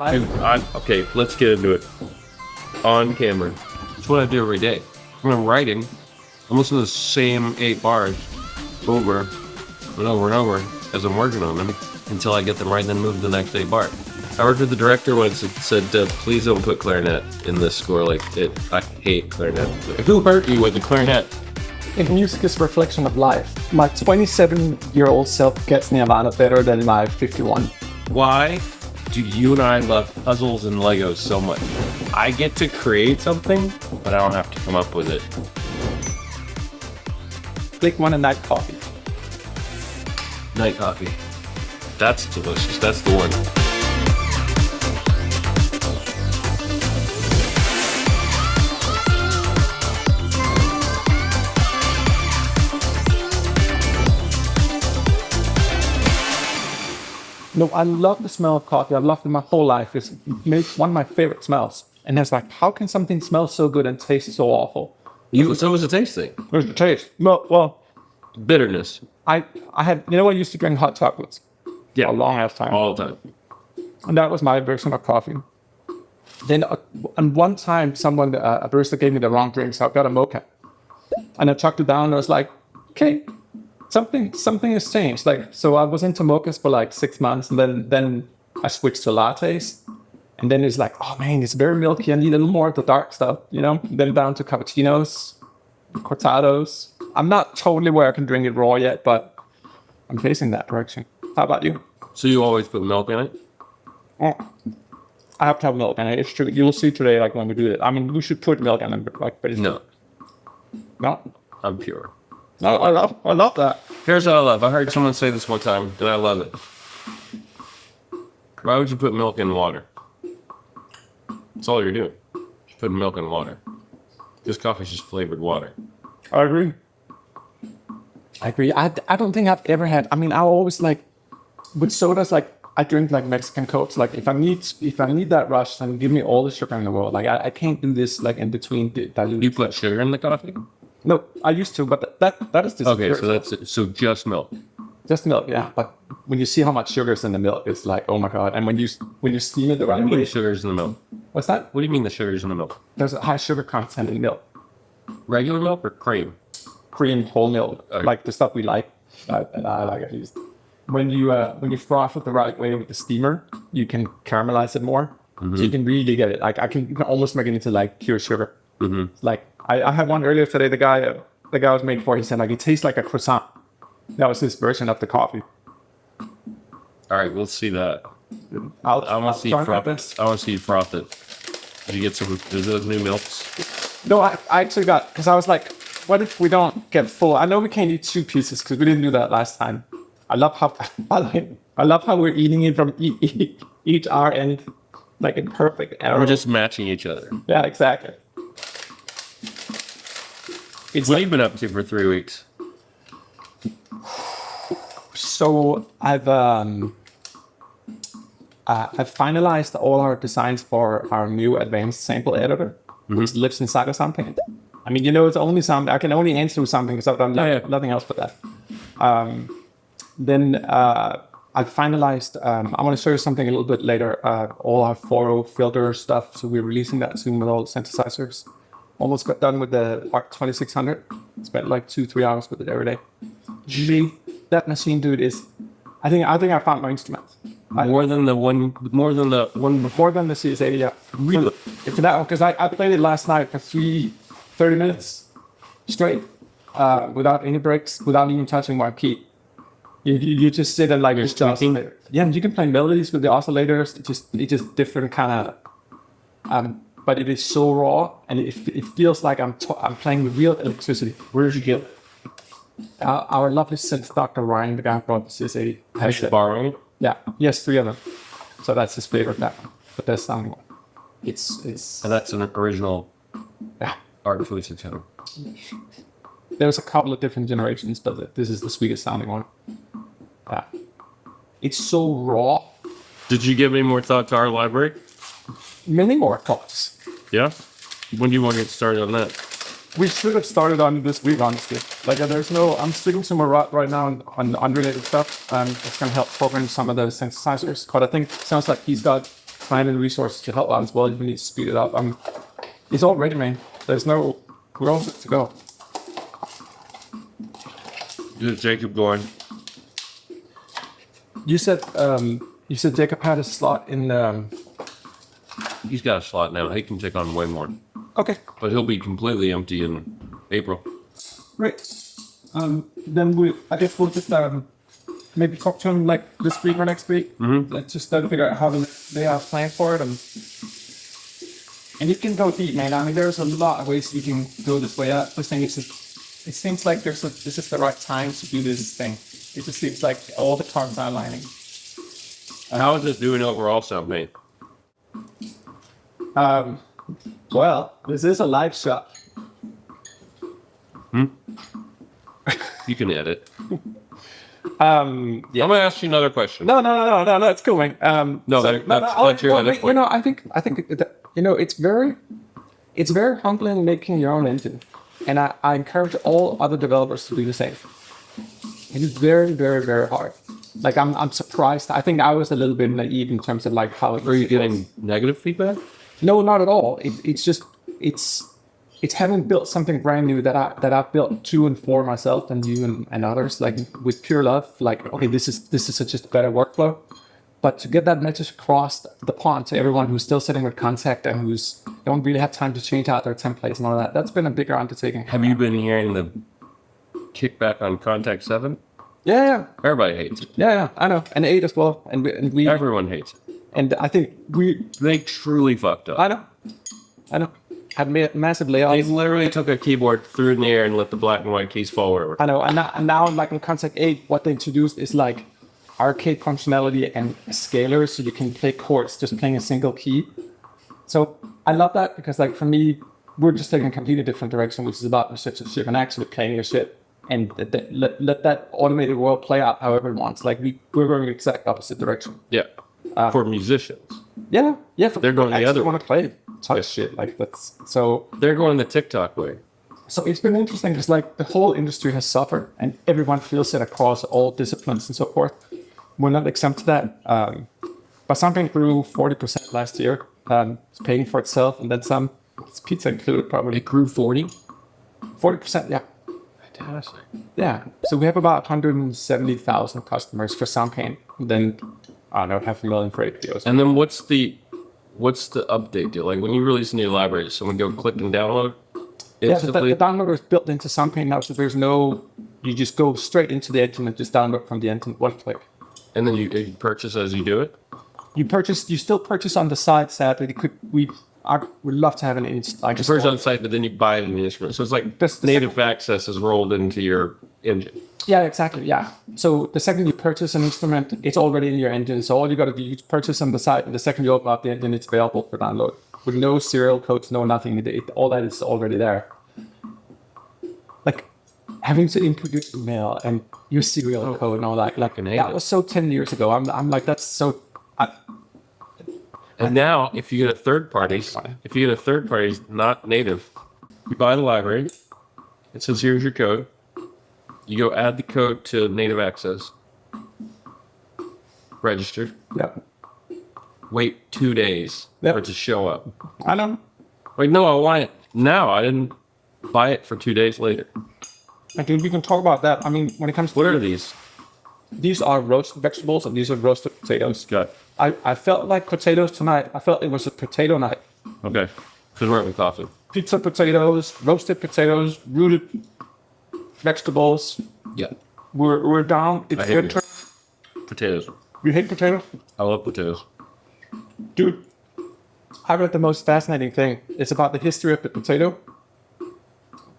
Okay, let's get into it. On camera. That's what I do every day. When I'm writing, I'm listening to the same 8 bars over and over and over as I'm working on them until I get them right and then move to the next 8 bars. I worked with the director once and said, please don't put clarinet in this score. I hate clarinet. Who hurt you with the clarinet? And music is a reflection of life. My 27-year-old self gets Nirvana better than my 51. Why do you and I love puzzles and Legos so much? I get to create something, but I don't have to come up with it. Blake won a night coffee. Night coffee. That's delicious. That's the one. No, I love the smell of coffee. I've loved it my whole life. It's one of my favorite smells. And it's like, how can something smell so good and taste so awful? So was the taste thing. Where's the taste? Well, Bitterness. I had, I used to drink hot chocolates. Yeah. For a long ass time. All the time. And that was my version of coffee. Then, and one time, someone, a barista gave me the wrong drink, so I got a mocha. And I chucked it down and I was like, okay. Something has changed. So I was into mochas for 6 months, and then I switched to lattes. And then it's like, oh man, it's very milky. I need a little more of the dark stuff, Then down to cappuccinos, cortados. I'm not totally where I can drink it raw yet, but I'm facing that direction. How about you? So you always put milk in it? Oh, I have to have milk in it. It's true. You'll see today, when we do it. I mean, we should put milk in it, but it's no. No? I'm pure. No, I love that. Here's what I love. I heard someone say this one time, and I love it. Why would you put milk in water? That's all you're doing. Just putting milk in water. This coffee's just flavored water. I agree. I don't think I've ever had. I mean, I always with sodas. I drink Mexican Cokes. If I need that rush, then give me all the sugar in the world. I can't do this in between dilute. You put sugar in the coffee? No, I used to, but that is just okay. So that's it. So just milk. Just milk, yeah. But when you see how much sugar is in the milk, it's like, oh my god. And when you steam it the right way, sugar's in the milk. What's that? What do you mean the sugar's in the milk? There's a high sugar content in milk. Regular milk or cream? Cream, whole milk, okay. The stuff we like. And I like at least. When you froth it the right way with the steamer, you can caramelize it more. Mm-hmm. So you can really get it. You can almost make it into pure sugar. Mm-hmm. I had one earlier today. The guy I was making for, he said it tastes like a croissant. That was his version of the coffee. All right, we'll see that. I want to see you froth it. I want to see you froth it. Did you get some of those new milks? No, I actually got, because I was like, what if we don't get full? I know we can't eat 2 pieces because we didn't do that last time. I love how we're eating it from each our end, in perfect arrow. We're just matching each other. Yeah, exactly. What have you been up to for 3 weeks? So I've finalized all our designs for our new advanced sample editor, which lives inside of Soundpaint. I mean, it's only Sound. I can only answer something because I've done nothing else but that. Then I finalized. I want to show you something a little bit later. All our 4.0 filter stuff. So we're releasing that soon with all the synthesizers. Almost got done with the ARC 2600. Spent 2-3 hours with it every day. Usually, that machine, dude, is. I think I found my instruments. More than the one before than the CS80. Yeah, really. It's that one because I played it last night for 30 minutes straight, without any breaks, without even touching my key. You just sit and just oscillator. Yeah, you can play melodies with the oscillators. It's just different kind of. But it is so raw, and it feels like I'm playing with real electricity. Where did you get it? Our lovely synth Dr. Ryan, the guy who brought the CS80, has it. Borrowing? Yeah, he has 3 of them. So that's his favorite, that one. But that's sounding one. It's. And that's an original. Yeah. ARC 2600. There's a couple of different generations, but this is the sweetest sounding one. Yeah. It's so raw. Did you give any more thought to our library? Many more thoughts. Yeah? When do you want to get started on that? We should have started on this week, honestly. I'm sticking to my rut right now on unrelated stuff. It's going to help program some of the synthesizers. But I think it sounds like he's got time and resources to help out as well. You need to speed it up. It's all ready, man. We're all good to go. Is Jacob going? You said Jacob had a slot in. He's got a slot now. He can take on way more. Okay. But he'll be completely empty in April. Great. Then I guess we'll just maybe talk to him like this week or next week. Mm-hmm. Let's just figure out how they have planned for it, and you can go deep, man. I mean, there's a lot of ways you can go this way. The thing is, it seems like this is the right time to do this thing. It just seems like all the cards are aligning. How is this doing overall, Soundpaint? Well, this is a live shot. You can edit. Yeah. I'm gonna ask you another question. No, it's cool, man. That's your edit point. I think that, it's very humbling making your own engine, and I encourage all other developers to do the same. It is very, very, very hard. Like I'm surprised. I think I was a little bit naive in terms of like how. Are you getting negative feedback? No, not at all. It's having built something brand new that I've built to and for myself and you and others, like with pure love. Like, okay, this is just a better workflow. But to get that message across the pond to everyone who's still sitting with contact and who's don't really have time to change out their templates and all that, that's been a bigger undertaking. Have you been hearing the kickback on Contact 7? Yeah. Everybody hates it. Yeah, I know. And 8 as well. And we Everyone hates it. And I think they truly fucked up. I know. Had massive layoffs. They literally took a keyboard, threw it in the air, and let the black and white keys fall wherever. I know. And now like in Contact 8, what they introduced is like arcade functionality and scalers, so you can play chords just playing a single key. So I love that because like for me, we're just taking a completely different direction, which is about shit and actually playing your shit. And let that automated world play out however it wants. Like we're going the exact opposite direction. Yeah. For musicians. Yeah. They're going the other way. Want to play touch shit like that's so. They're going the TikTok way. So it's been interesting because like the whole industry has suffered, and everyone feels it across all disciplines and so forth. We're not exempt to that. But something grew 40% last year. It's paying for itself, and then some. It's pizza included, probably. It grew 40%, yeah. Fantastic. Yeah. So we have about 170,000 customers for Soundpaint. Then I don't know, 500,000 for APOs. And then what's the update deal? Like when you release a new library, someone go click and download? Yeah, so the downloader is built into Soundpaint now, so you just go straight into the engine and just download from the engine, one click. And then you purchase as you do it? You still purchase on the side, sadly. We'd love to have an like you purchase on the site, but then you buy it in the instrument. So it's like native access is rolled into your engine. Yeah, exactly. Yeah. So the second you purchase an instrument, it's already in your engine. So all you got to do is purchase on the site, and the second you open up the engine, it's available for download with no serial codes, no nothing. All that is already there. Like having to input your email and your serial code and all that. Like that was so 10 years ago. I'm like that's so. And now, if you get a third party, not native, you buy the library. It says, here's your code. You go add the code to native access. Register. Yep. Wait 2 days for it to show up. I know. Wait, no, I want it now. I didn't buy it for 2 days later. I think we can talk about that. I mean, when it comes to... What are these? These are roasted vegetables and these are roasted potatoes. Got it. I felt like potatoes tonight. I felt it was a potato night. Okay. Because we're having coffee. Pizza potatoes, roasted potatoes, rooted vegetables. Yeah. We're down. It's winter. Potatoes. You hate potatoes? I love potatoes. Dude, I read the most fascinating thing. It's about the history of the potato.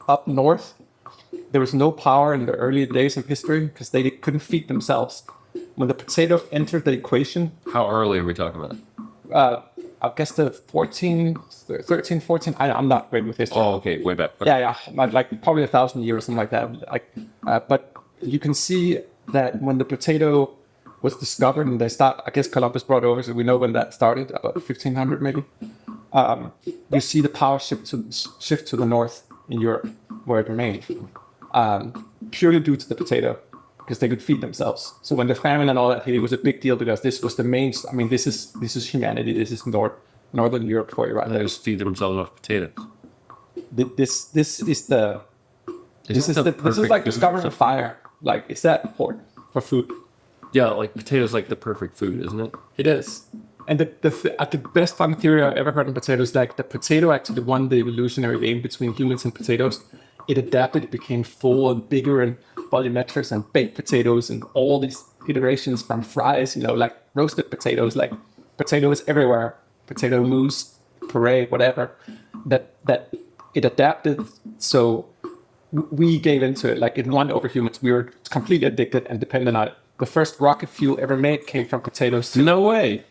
Up north, there was no power in the early days of history because they couldn't feed themselves. When the potato entered the equation... How early are we talking about? I guess the 13, 14... I'm not great with history. Oh, okay. Way back. Okay. Yeah. Like probably 1,000 years or something like that. But you can see that when the potato was discovered and I guess Columbus brought over, so we know when that started, about 1500 maybe. You see the power shift to the north in Europe, where it remained. Purely due to the potato. because they could feed themselves. So when the famine and all that hit, it was a big deal because this was the main. I mean, this is humanity. This is Northern Europe for you, right? They just feed themselves off potatoes. This is the this is perfect like food. discovering a fire. Like, is that important for food? Yeah, like potatoes, like the perfect food, isn't it? It is. And the best fun theory I've ever heard on potatoes, like the potato actually won the evolutionary game between humans and potatoes. It adapted, it became full and bigger and volumetric and baked potatoes and all these iterations from fries, like roasted potatoes, like potatoes everywhere, potato mousse, puree, whatever, that it adapted. So we gave into it, like it won over humans. We were completely addicted and dependent on it. The first rocket fuel ever made came from potatoes. No way.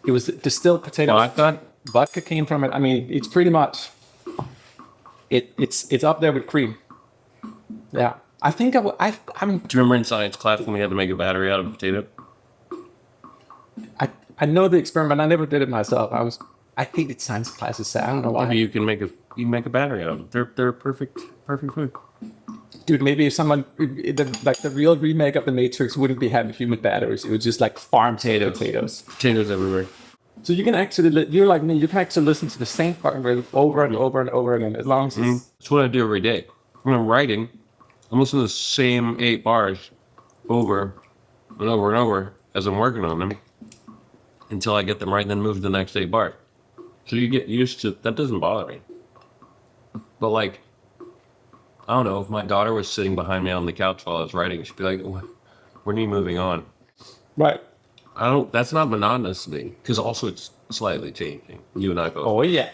It was distilled potatoes. Well, I thought Vodka came from it. I mean, it's pretty much it's up there with cream. Yeah, I think I'm. Do you remember in science class when we had to make a battery out of a potato? I know the experiment. I never did it myself. I hated science classes. I don't know why. Maybe you can make a battery out of them. They're perfect food. Dude, maybe if someone like the real remake of the Matrix wouldn't be having human batteries. It would just like farm potatoes. Potatoes everywhere. So you can actually, you're like me, you can actually listen to the same part over and over and over again, as long as it's... That's what I do every day. When I'm writing, I'm listening to the same 8 bars over and over and over as I'm working on them until I get them right and then move to the next 8 bars. So you get used to, that doesn't bother me. But like, I don't know, if my daughter was sitting behind me on the couch while I was writing, she'd be like, when are you moving on? Right. That's not monotonous to me, because also it's slightly changing. You and I both. Oh, yeah.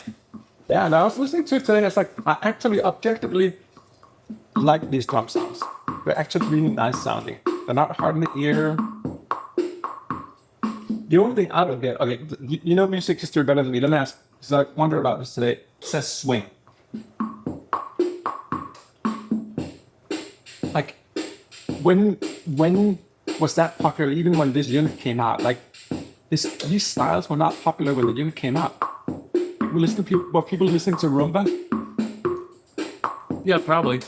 Yeah, and I was listening to it today, and it's like, I actually objectively like these drum sounds. They're actually really nice sounding. They're not hard in the ear. The only thing I don't get, okay, you know music history better than me. Let me ask, because I wonder about this today. It says swing. Like, when was that popular? Even when this unit came out, like these styles were not popular when the unit came out. We listen to people listening to rumba. Yeah, probably.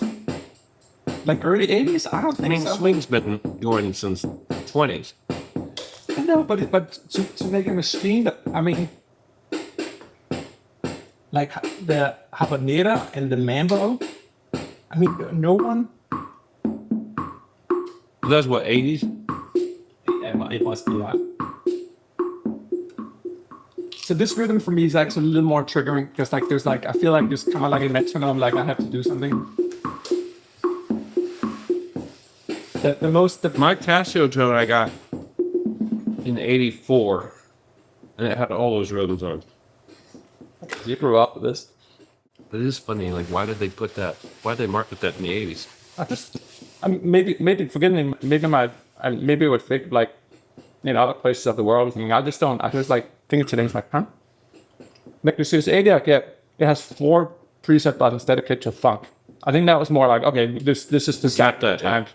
Like early 80s? I don't think so. Swing's been going since 20s. I know, but to make a machine that, I mean, like the habanera and the mambo, I mean, no one. That's what, 80s? Yeah, it must be that. So this rhythm for me is actually a little more triggering because like there's like I feel like there's kind of like a metronome, like I have to do something. My Casio tone I got in 84, and it had all those rhythms on. You grew up with this. But it is funny, like why did they put that? Why did they market that in the 80s? Maybe forgive me. Maybe it was fake like in other places of the world. I just like think today it's like, huh? Like the Series 80, yeah, it has 4 preset buttons dedicated to funk. I think that was more like, okay, this is the Got that, time.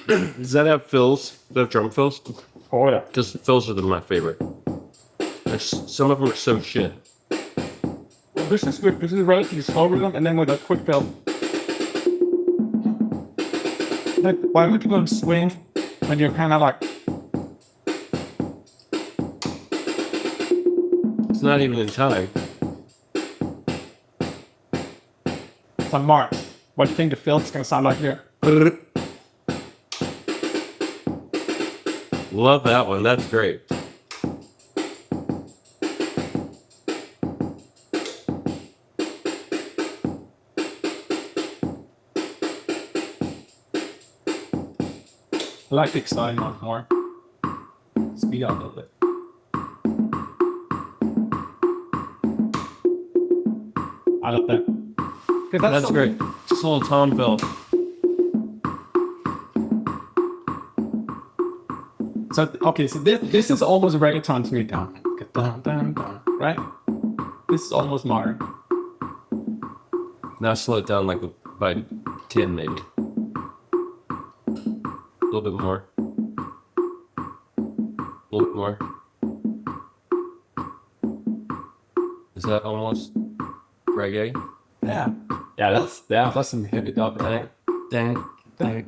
Does that have fills? Does that have drum fills? Oh yeah. Because fills are my favorite. Some of them are so shit. Well, this is good. This is relatively slow rhythm, and then with a quick fill. Like, why would people swing when you're kind of like? It's not even in time. It's on March. What do you think the fill is going to sound like here? Love that one. That's great. I like the exciting one more. Speed up a little bit. I love that. That's great. Just a little tone fill. So okay, so this is almost reggaeton to me. Down, down, down, down, right? This is almost modern. Now slow it down like by 10 maybe. A little bit more. A little bit more. Is that almost reggae? Yeah. Yeah, that's some heavy dub, right? Dang. But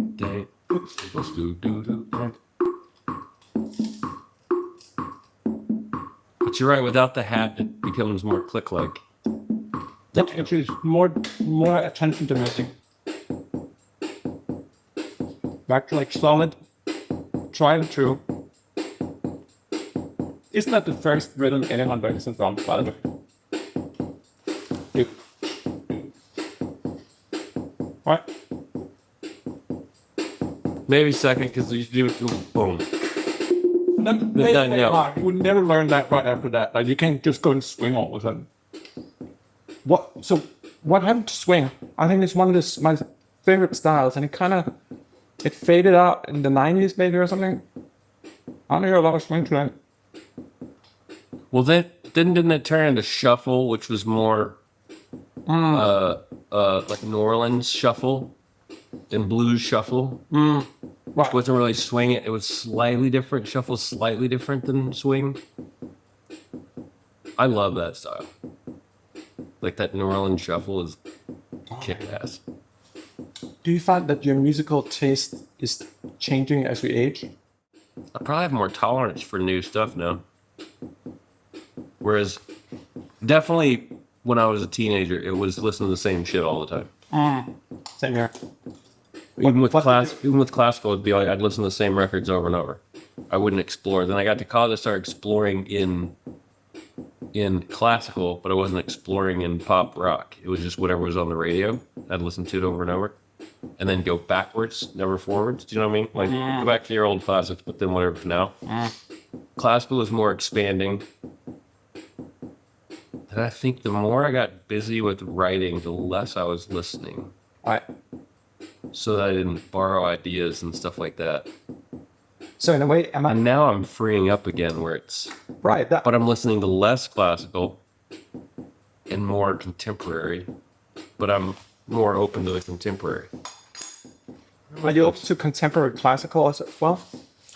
you're right, without the hat, it becomes more click-like. That actually is more attention to music. Back to like solid, tried and true. Isn't that the first rhythm anyone breaks in from, by the way? What? Maybe second, because you do boom. You would never learn that right after that. Like you can't just go and swing all of a sudden. What happened to swing? I think it's one of my favorite styles, and it faded out in the 90s maybe or something. I don't hear a lot of swing today. Well, didn't it turn into shuffle, which was more like New Orleans shuffle and blues shuffle? Which wasn't really swing. It was slightly different. Shuffle slightly different than swing. I love that style. Like that New Orleans shuffle is kick-ass. Do you find that your musical taste is changing as we age? I probably have more tolerance for new stuff now. Whereas, definitely when I was a teenager, it was listening to the same shit all the time. Same here. Even with classical, it'd be like I'd listen to the same records over and over. I wouldn't explore. Then I got to college, I started exploring in classical, but I wasn't exploring in pop rock. It was just whatever was on the radio. I'd listen to it over and over, and then go backwards, never forwards. Do you know what I mean? Like go back to your old classics, but then whatever for now. Classical is more expanding. And I think the more I got busy with writing, the less I was listening. So that I didn't borrow ideas and stuff like that. So in a way, and now I'm freeing up again where it's... Right. But I'm listening to less classical and more contemporary. But I'm more open to the contemporary. Are you open to contemporary classical as well?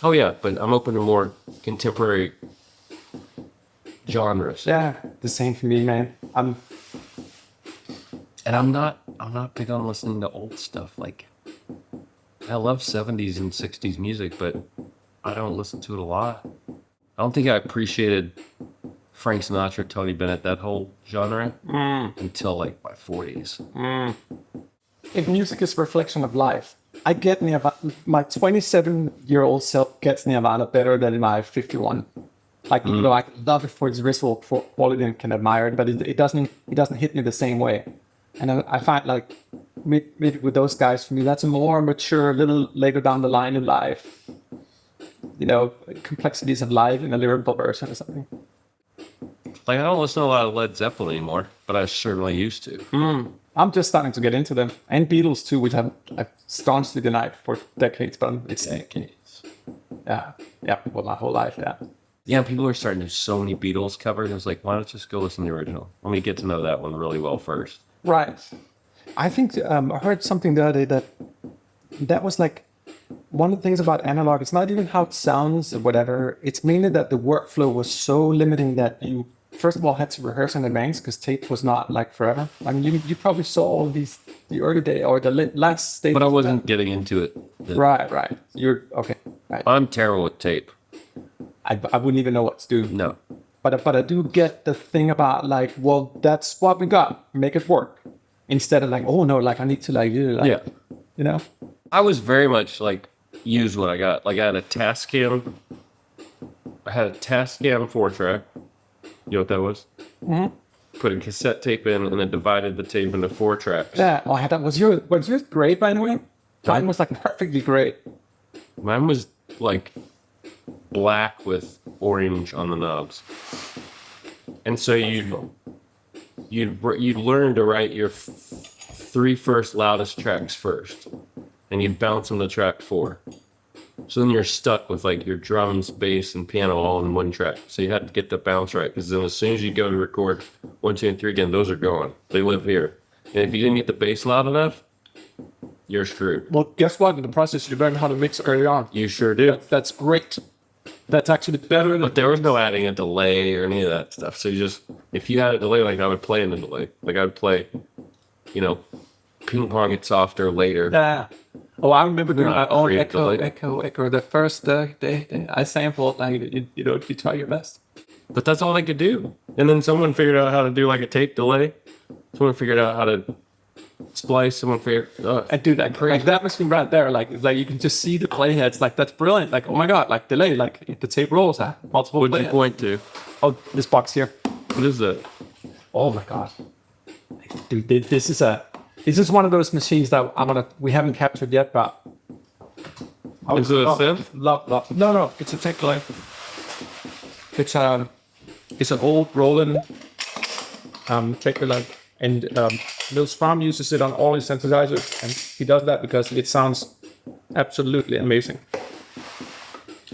Oh yeah, but I'm open to more contemporary genres. Yeah, the same for me, man. I'm not big on listening to old stuff. Like, I love 70s and 60s music, but I don't listen to it a lot. I don't think I appreciated Frank Sinatra, Tony Bennett, that whole genre until like my 40s. If music is a reflection of life, I get Nirvana. My 27-year-old self gets Nirvana better than my 51. Like, you know, I love it for its visual quality and can admire it, but it doesn't hit me the same way. And I find like maybe with those guys, for me, that's a more mature, a little later down the line in life. You know, complexities of life in a lyrical version or something. Like, I don't listen to a lot of Led Zeppelin anymore, but I certainly used to. I'm just starting to get into them. And Beatles too, which I've staunchly denied for decades, but it's... Decades. Yeah, well, my whole life, yeah. Yeah, people are starting to do so many Beatles covers. I was like, why don't you just go listen to the original? Let me get to know that one really well first. Right. I think I heard something the other day that was like one of the things about analog. It's not even how it sounds or whatever. It's mainly that the workflow was so limiting that you, first of all, had to rehearse in advance because tape was not like forever. I mean, you probably saw all these, the early day or the last stage. But I wasn't getting into it. Right. You're, okay. Right. I'm terrible with tape. I wouldn't even know what to do. No. But I do get the thing about like, well, that's what we got. Make it work. Instead of like, oh no, like I need to like, you know. I was very much like use what I got. Like I had a Tascam. I had a Tascam 4-track. You know what that was? Put a cassette tape in and then divided the tape into 4 tracks. Yeah. Oh, that was yours great, by the way? Mine was like perfectly great. Mine was like black with orange on the knobs. And so you'd learn to write your 3 first loudest tracks first, and you'd bounce them to track 4. So then you're stuck with like your drums, bass, and piano all in one track. So you had to get the bounce right, because then as soon as you go to record 1, 2, and 3 again, those are gone. They live here. And if you didn't get the bass loud enough, you're screwed. Well, guess what? In the process, you learn how to mix early on. You sure do. That's great. That's actually better than... But there was no adding a delay or any of that stuff. So you just, if you had a delay, like I would play in the delay. Like I would play, you know, ping pong it softer later. Yeah. Oh, I remember doing my own create delay. echo. The first day I sampled, like, if you try your best. But that's all they could do. And then someone figured out how to do like a tape delay. Someone figured out how to splice. Someone figured. And dude, like that machine right there, like you can just see the playheads. Like that's brilliant. Like, oh my god, like delay, like if the tape rolls, multiple. What did you point to? Oh, this box here. What is that? Oh my god, dude, this is one of those machines that we haven't captured yet, but. Is it a synth? No, it's a tape delay. It's an old Roland tape delay. And Lil Farm uses it on all his synthesizers, and he does that because it sounds absolutely amazing.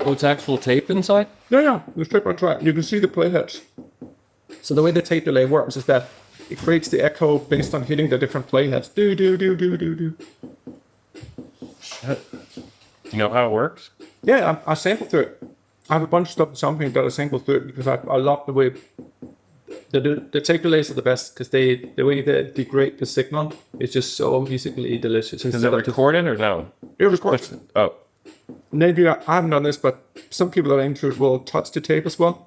Oh, it's actual tape inside? Yeah, the tape on track. You can see the playheads. So the way the tape delay works is that it creates the echo based on hitting the different playheads. Do. You know how it works? Yeah, I sampled through it. I have a bunch of stuff in Soundpaint that I sampled through it because I love the way the tape delays are the best because the way they degrade the signal is just so musically delicious. Is it recorded or no? It was recorded. Oh. Maybe I haven't done this, but some people that aim through it will touch the tape as well.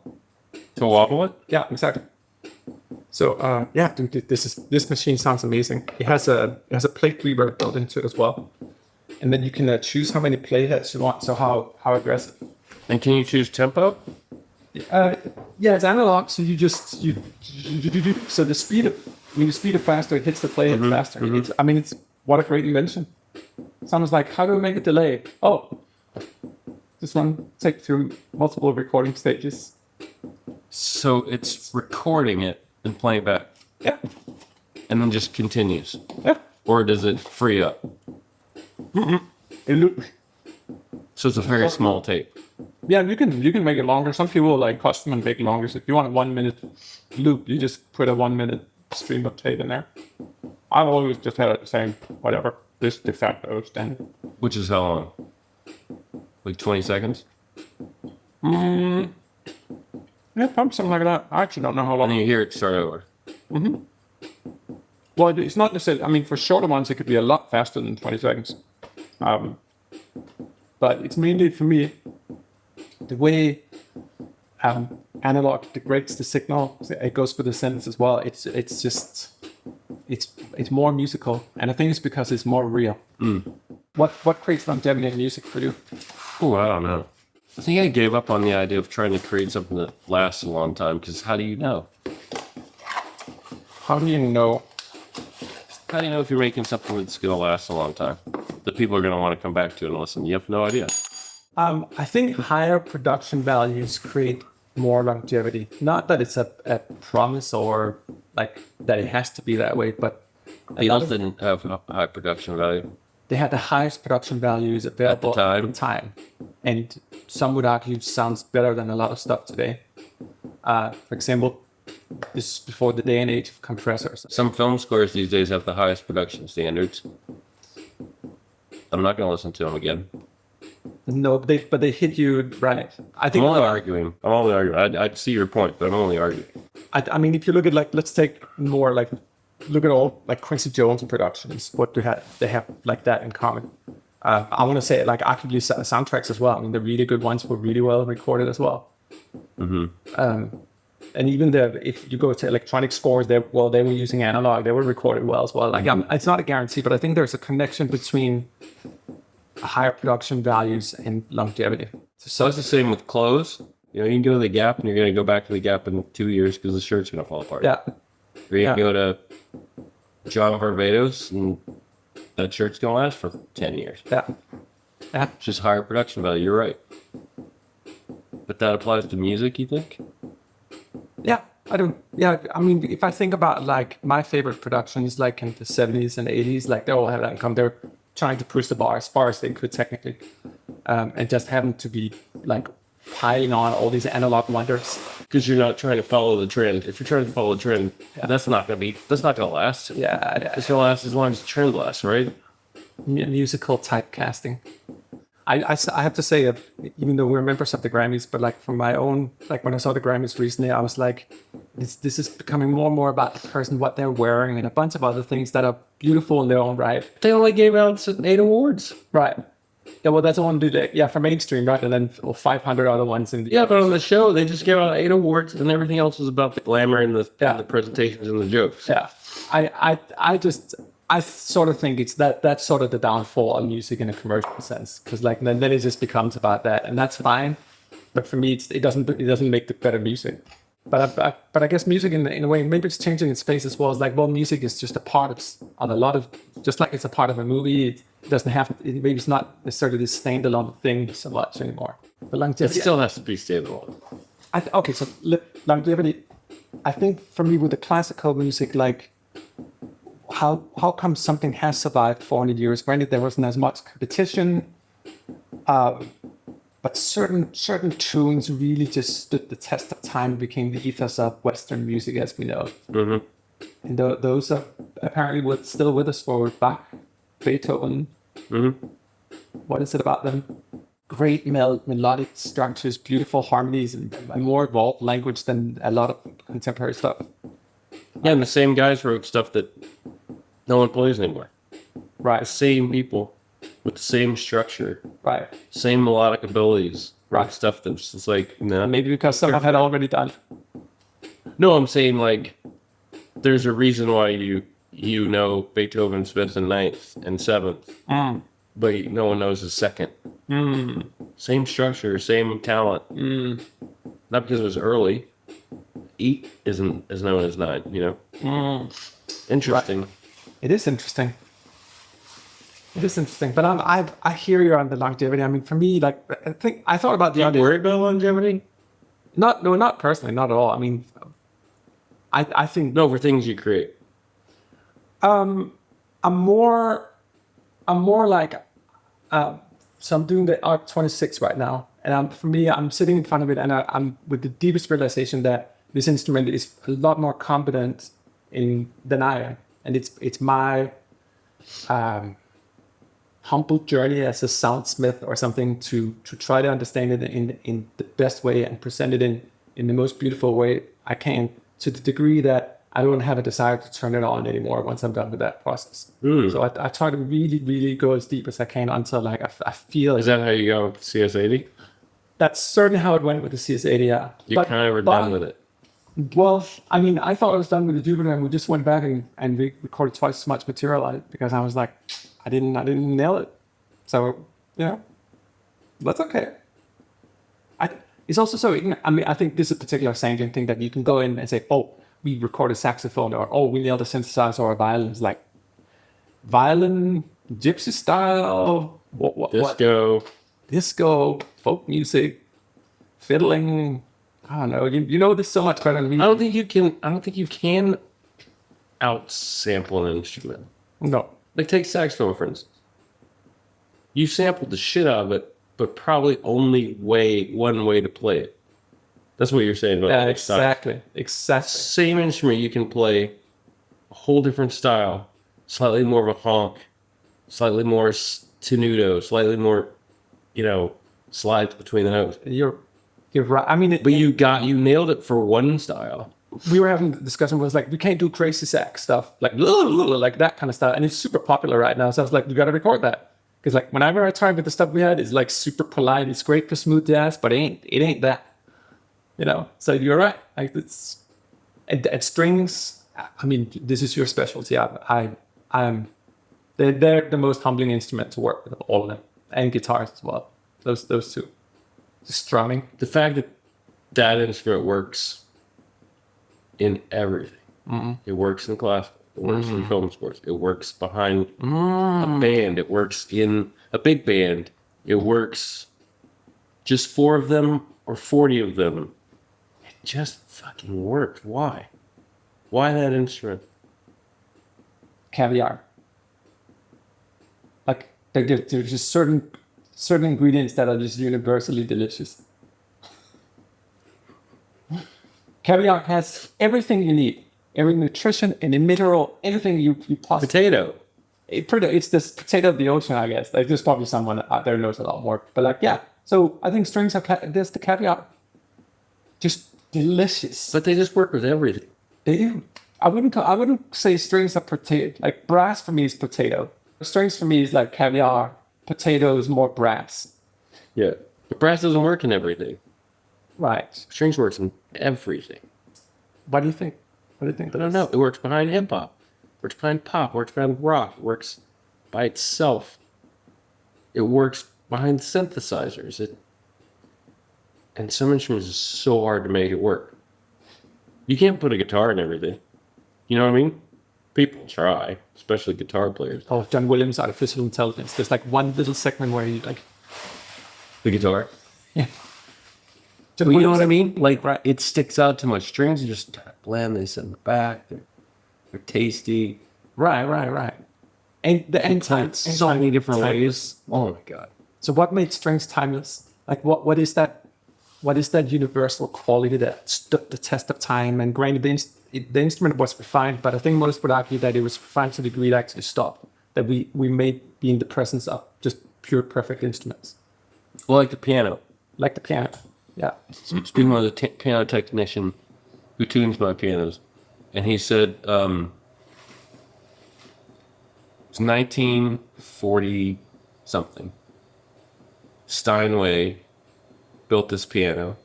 To wobble it? Yeah, exactly. So dude, this machine sounds amazing. It has a plate reverb built into it as well, and then you can choose how many playheads you want. So how aggressive. And can you choose tempo? Yeah, it's analog, so you so the speed when you speed it faster, it hits the playhead faster. Mm-hmm. It's what a great invention. Sounds like, how do we make a delay? Oh, this one take through multiple recording stages. So it's recording it and playing back. Yeah. And then just continues. Yeah. Or does it free up? So it's a very small tape. Yeah, you can make it longer. Some people like custom and make it longer. So if you want a 1 minute loop, you just put a 1 minute stream of tape in there. I've always just had it the same, whatever. This de facto standard. Which is how long? Like 20 seconds? Yeah, probably something like that. I actually don't know how long. And then you hear it start over. Mm-hmm. Well, it's not necessarily, for shorter ones, it could be a lot faster than 20 seconds. But it's mainly, for me, the way analog degrades the signal. It goes for the sentence as well. It's more musical, and I think it's because it's more real. What creates longevity in music for you? Oh, I don't know. I think I gave up on the idea of trying to create something that lasts a long time, because how do you know? How do you know? How do you know if you're making something that's going to last a long time? That people are going to want to come back to and listen? You have no idea. I think higher production values create more longevity. Not that it's a promise or like that it has to be that way, but Beatles didn't have high production value. They had the highest production values available at the time. And some would argue sounds better than a lot of stuff today. For example, this is before the day and age of compressors. Some film scores these days have the highest production standards. I'm not going to listen to them again. No, but they hit you right. I think I'm only arguing. I see your point, but I'm only arguing. If you look at let's take more look at all Quincy Jones productions. What they have like that in common? I want to say arguably soundtracks as well. The really good ones were really well recorded as well. Mm-hmm. And even if you go to electronic scores, they were using analog. They were recorded well as well. It's not a guarantee, but I think there's a connection between higher production values and longevity. So it's the same with clothes. You can go to the Gap, and you're going to go back to the Gap in 2 years because the shirt's going to fall apart. Yeah. Or you can go to John Varvatos, and that shirt's going to last for 10 years. Yeah. Yeah. It's just higher production value. You're right. But that applies to music, you think? Yeah, I do. Yeah, if I think about my favorite productions, in the 70s and 80s, they all have that in common. They're trying to push the bar as far as they could technically, and just having to be piling on all these analog wonders. Because you're not trying to follow the trend. If you're trying to follow the trend, that's not going to last. Yeah. It's going to last as long as the trend lasts, right? Musical typecasting. I have to say, even though we're members of the Grammys, but from my own, when I saw the Grammys recently, I was this is becoming more and more about the person, what they're wearing, and a bunch of other things that are beautiful in their own right. They only gave out 8 awards. Right. Yeah, well, that's the one for mainstream, right? And then 500 other ones in the Yeah, but on the show, they just gave out 8 awards, and everything else was about the glamour and and the presentations and the jokes. Yeah. I sort of think it's that's sort of the downfall of music in a commercial sense, because like then it just becomes about that, and that's fine. But for me, it doesn't make the better music. But I guess music in a way, maybe it's changing its face as well. It's like, well, music is just a part of a lot of, just like it's a part of a movie. It doesn't have, maybe it's not necessarily this standalone thing so much anymore. But longevity, It still has to be standalone. okay, so longevity, I think for me with the classical music, like how come something has survived 400 years? Granted, there wasn't as much competition, but certain tunes really just stood the test of time and became the ethos of Western music as we know. Mm-hmm. And those are apparently still with us for Bach, Beethoven. Mm-hmm. What is it about them? Great melodic structures, beautiful harmonies, and more evolved language than a lot of contemporary stuff. Yeah, and the same guys wrote stuff that no one plays anymore. Right. The same people with the same structure, Right. same melodic abilities, Right. Stuff that's just like, nah. Maybe because someone had already done. No, I'm saying like, there's a reason why you know Beethoven's 5th and 9th and 7th, but no one knows his 2nd. Same structure, same talent. Not because it was early. 8 isn't as known as 9, you know? Interesting. Right. It is interesting. But I hear you on the longevity. I mean, for me, like, I thought about the You idea. worried about longevity? Not personally, not at all. I mean, I think No, for things you create. I'm more like, so I'm doing the Arc 26 right now, and for me, I'm sitting in front of it, and I'm with the deepest realization that this instrument is a lot more competent than I am, and it's my humble journey as a soundsmith or something to try to understand it in the best way and present it in the most beautiful way I can, to the degree that I don't have a desire to turn it on anymore once I'm done with that process. So I try to really, really go as deep as I can until like I feel. Is that how you go with CS80? That's certainly how it went with the CS80. Yeah. You kind of were done with it. Well, I mean, I thought I was done with the Jupiter, and we just went back and we recorded twice as much material on it because I was like, I didn't nail it. So yeah, that's okay. It's also so, I mean, I think this is a particular Sanjian thing that you can go in and say, oh, we recorded saxophone, or oh, we nailed a synthesizer or a violin. It's like violin, gypsy style, disco, folk music, fiddling. I don't know. You know this so much better than me. I don't think you can out-sample an instrument. No. Like take saxophone, for instance. You sampled the shit out of it, but probably only one way to play it. That's what you're saying about exactly. Same instrument, you can play a whole different style, slightly more of a honk, slightly more tenuto, slightly more, slides between the notes. You're right. I mean, but you nailed it for one style. We were having a discussion was like, we can't do crazy sax stuff, like that kind of stuff, and it's super popular right now. So I was like, we got to record that, because like whenever I try with the stuff we had, it's like super polite. It's great for smooth jazz, but it ain't that. So you're right. Like it's and strings. I mean, this is your specialty. They're the most humbling instrument to work with, all of them, and guitars as well. Those two. Just strumming. The fact that instrument works in everything. It works in classical. It works in film scores. It works behind a band. It works in a big band. It works just 4 of them or 40 of them. It just fucking works. Why? Why that instrument? Caviar. Like there's just certain ingredients that are just universally delicious. Caviar has everything you need. Every nutrition, any mineral, anything you possibly. Potato. It's this potato of the ocean, I guess. Like, there's probably someone out there who knows a lot more. But like, yeah. So I think strings have there's the caviar. Just delicious. But they just work with everything. They do. I wouldn't say strings are potato. Like brass for me is potato. Strings for me is like caviar. Potato is more brass. Yeah. But brass doesn't work in everything. Right. Strings works in everything. What do you think? What do you think? I don't know. It works behind hip hop. Works behind pop. Works behind rock. Works by itself. It works behind synthesizers. And some instruments is so hard to make it work. You can't put a guitar in everything. You know what I mean? People try, especially guitar players. Oh, John Williams' Artificial Intelligence. There's like one little segment where you like... The guitar? Yeah. Well, you know what I mean? Like, right, it sticks out too much. Strings are just bland. They sit in the back. They're tasty. Right. And So many different ways. Oh my God. So what made strings timeless? Like what is that? What is that universal quality that stood the test of time? And granted, the instrument was refined, but I think most would argue that it was refined to the degree it actually stopped. That we may be in the presence of just pure perfect instruments. Well, like the piano. Like the piano. Yeah. Speaking of the piano technician who tunes my pianos, and he said it was 1940 something. Steinway built this piano.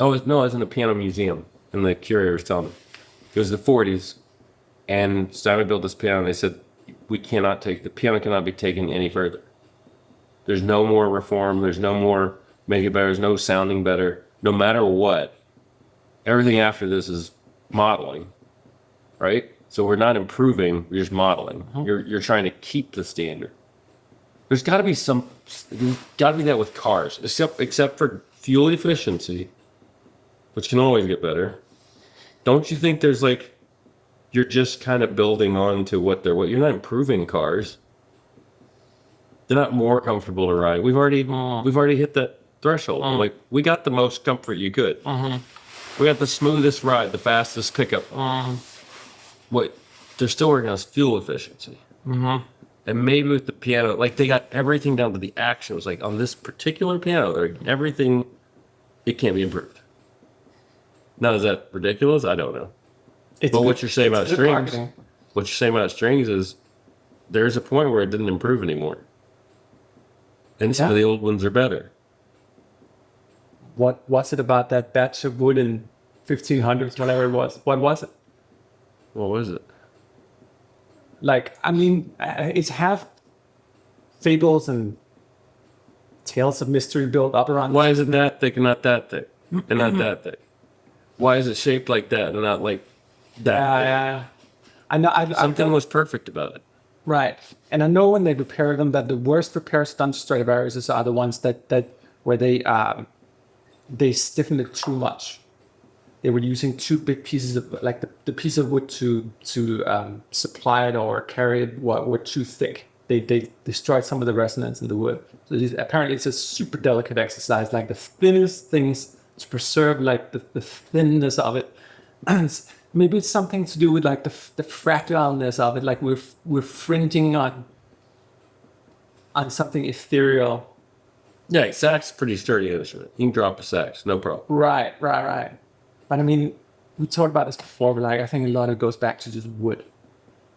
Oh, it was in a piano museum, and the curator was telling me. It was the 40s, and Steinway built this piano, and they said, the piano cannot be taken any further. There's no more reform, there's no more make it better, there's no sounding better. No matter what, everything after this is modeling, right? So we're not improving, we're just modeling. You're trying to keep the standard. There's got to be that with cars, except for fuel efficiency, which can always get better. Don't you think there's like, you're just kind of building on to what you're not improving cars. They're not more comfortable to ride. We've already hit that threshold. Like, we got the most comfort you could. We got the smoothest ride, the fastest pickup. They're still working on fuel efficiency. And maybe with the piano, like, they got everything down to the action. It was like, on this particular piano, everything, it can't be improved. Now, is that ridiculous? I don't know. But what you're saying about strings is there's a point where it didn't improve anymore. And some of the old ones are better. What was it about that batch of wood in 1500s, whatever it was? What was it? What was it? Like, I mean, it's half fables and tales of mystery built up around. Why is it that thick and not that thick? And not that thick? Why is it shaped like that and not like that? Yeah. I know. Something was perfect about it. Right. And I know when they repair them that the worst repairs done to Stradivarius are the ones that where they stiffened it too much. They were using too big pieces of, like the piece of wood to supply it or carry it were too thick. They destroyed some of the resonance in the wood. So apparently it's a super delicate exercise, like the thinnest things to preserve like the thinness of it. And maybe it's something to do with like the fractalness of it, like we're fringing on something ethereal. Yeah, sax is pretty sturdy instrument. You can drop a sax, no problem. Right. But I mean, we talked about this before, but like I think a lot of it goes back to just wood,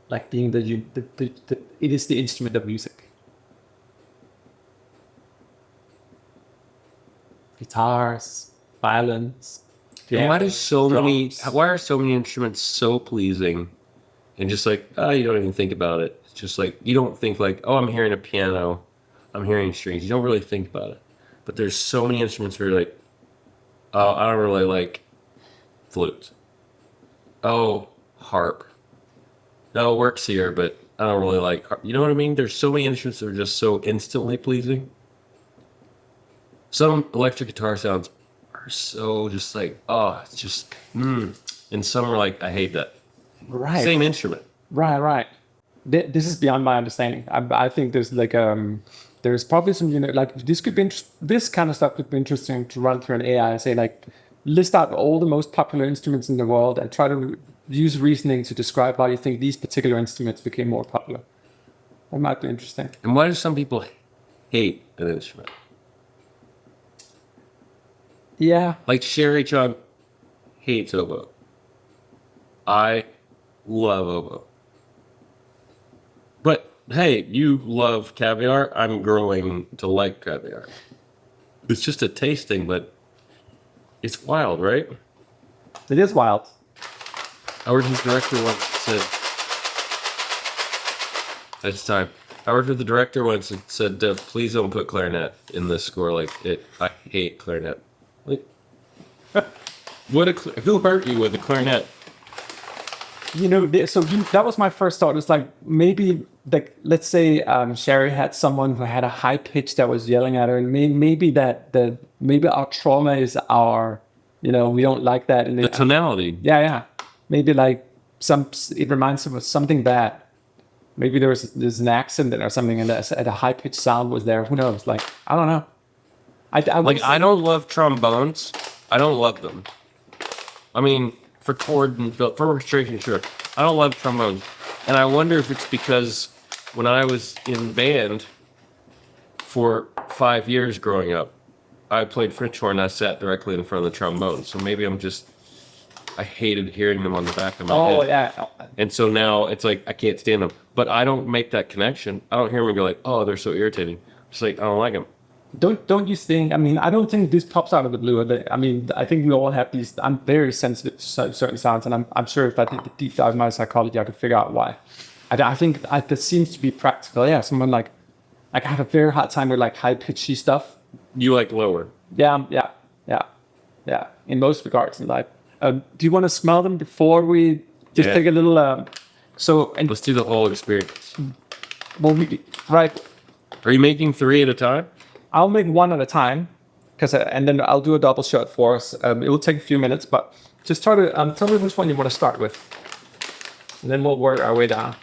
like being it is the instrument of music. Guitars, violins. Why are so many instruments so pleasing, and just like, you don't even think about it. It's just like, you don't think like, I'm hearing a piano, I'm hearing strings. You don't really think about it. But there's so many instruments where you're like, I don't really like flute. Harp. No, it works here, but I don't really like harp. You know what I mean? There's so many instruments that are just so instantly pleasing. Some electric guitar sounds are so just like, it's just, And some are like, I hate that. Right. Same instrument. Right. This is beyond my understanding. I think there's like there's probably some like this kind of stuff could be interesting to run through an AI and say like list out all the most popular instruments in the world and try to use reasoning to describe why you think these particular instruments became more popular. That might be interesting. And why do some people hate an instrument? Yeah. Like Sherry Chung, hates oboe. I love oboe. But hey, you love caviar. I'm growing to like caviar. It's just a tasting, but it's wild, right? It is wild. I worked with the director once and said, it's time. I worked with the director once and said, please don't put clarinet in this score. Like, I hate clarinet. Like, who hurt you with the clarinet? That was my first thought. It's like maybe, like, let's say Sherry had someone who had a high pitch that was yelling at her, and maybe maybe our trauma is our, we don't like that. And the tonality. Yeah. Maybe like it reminds them of something bad. Maybe there's an accident or something, and a high pitched sound was there. Who knows? Like, I don't know. I don't love trombones. I don't love them. I mean, for chord and for orchestration, sure. I don't love trombones. And I wonder if it's because when I was in band for 5 years growing up, I played French horn. I sat directly in front of the trombone. So maybe I hated hearing them on the back of my head. Oh, yeah. And so now it's like, I can't stand them. But I don't make that connection. I don't hear them and go like, oh, they're so irritating. It's like, I don't like them. Don't you think? I mean, I don't think this pops out of the blue. I mean, I think we all have these. I'm very sensitive to certain sounds, and I'm sure if I did the deep dive in my psychology, I could figure out why. I think this seems to be practical. Yeah, someone like I have a very hard time with like high pitchy stuff. You like lower? Yeah. In most regards in life. Do you want to smell them before we just take a little? Let's do the whole experience. Well, right. Are you making 3 at a time? I'll make one at a time, and then I'll do a double shot for us. It will take a few minutes, but just try to tell me which one you want to start with, and then we'll work our way down.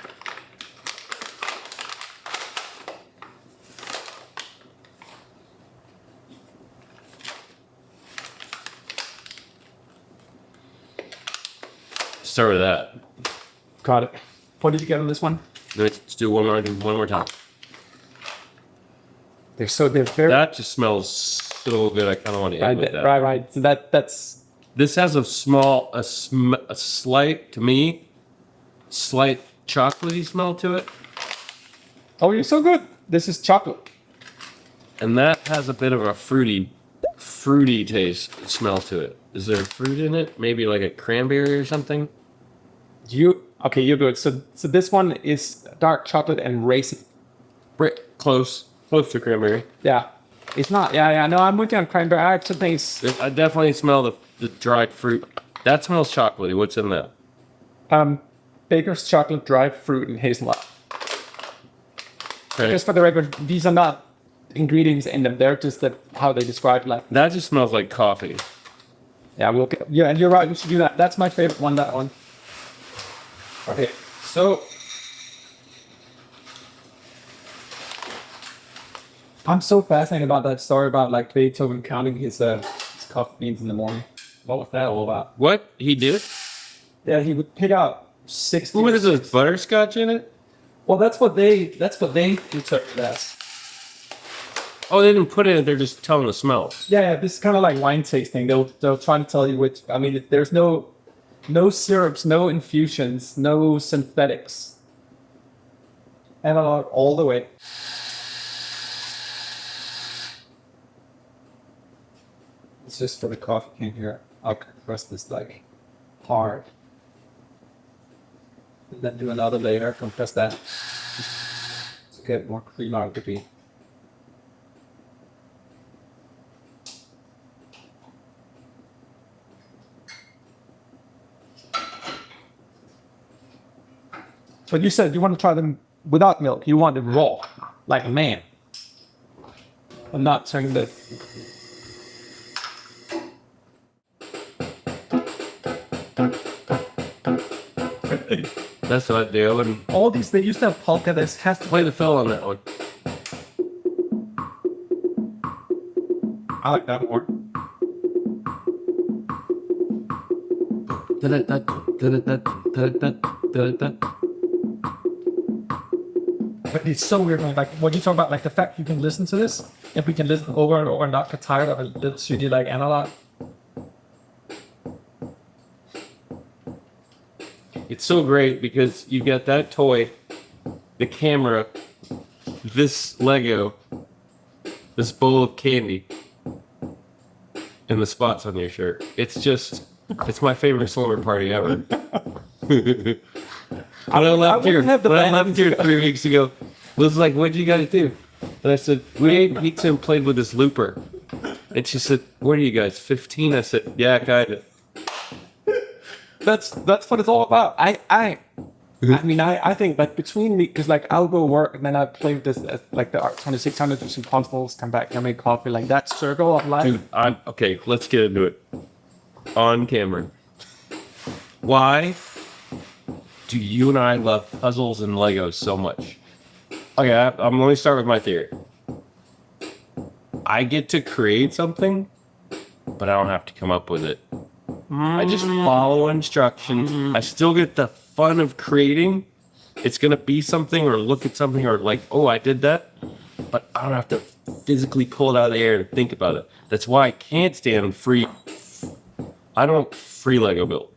Start with that. Got it. What did you get on this one? Let's do one more time. They're very. That just smells so good. I kind of want to end with that. Right. So that's. This has a slight chocolatey smell to it. Oh, you're so good. This is chocolate. And that has a bit of a fruity smell to it. Is there fruit in it? Maybe like a cranberry or something? You're good. So this one is dark chocolate and raisin. Close to cranberry. Yeah. It's not. Yeah. No, I'm with you on cranberry. I have some things. I definitely smell the dried fruit. That smells chocolatey. What's in that? Baker's chocolate, dried fruit, and hazelnut. Okay. Just for the record, these are not ingredients in them. They're just how they describe like. That just smells like coffee. Yeah, and you're right. We should do that. That's my favorite one. That one. Okay, so I'm so fascinated about that story about like Beethoven counting his coffee beans in the morning. What was that all about? What he did? Yeah, he would pick out 60. What is this? Butterscotch in it? Well, that's what they interpret as. Oh, they didn't put it in. They're just telling the smell. Yeah. This is kind of like wine tasting. They'll try to tell you which. I mean, there's no syrups, no infusions, no synthetics. Analog all the way. It's just for the coffee can here. I'll compress this like hard. And then do another layer, compress that to get more cream out of the bean. But you said you want to try them without milk. You want them raw, like a man. I'm not saying that. That's what I do. And All these, they used to have polka. This has to play the fill on that one. I like that more. But it's so weird, man. Like when you talk about like the fact you can listen to this, if we can listen over and over and not get tired of a little shitty like analog. It's so great because you get that toy, the camera, this Lego, this bowl of candy, and the spots on your shirt. It's my favorite slumber party ever. When I left here 3 weeks ago, Liz was like, "What did you guys do?" And I said, "We ate pizza and played with this looper." And she said, "What are you guys, 15?" I said, "Yeah, kind of." That's what it's all about. I mean, I think like between me, because like I'll go work and then I play with this like the R2600, do some puzzles, come back, I make coffee, like that circle of life. Dude, okay, let's get into it. On camera. Why do you and I love puzzles and Legos so much? Okay, let me start with my theory. I get to create something, but I don't have to come up with it. I just follow instructions. I still get the fun of creating. It's going to be something or look at something or like, oh, I did that. But I don't have to physically pull it out of the air and think about it. That's why I can't stand free. I don't free Lego build.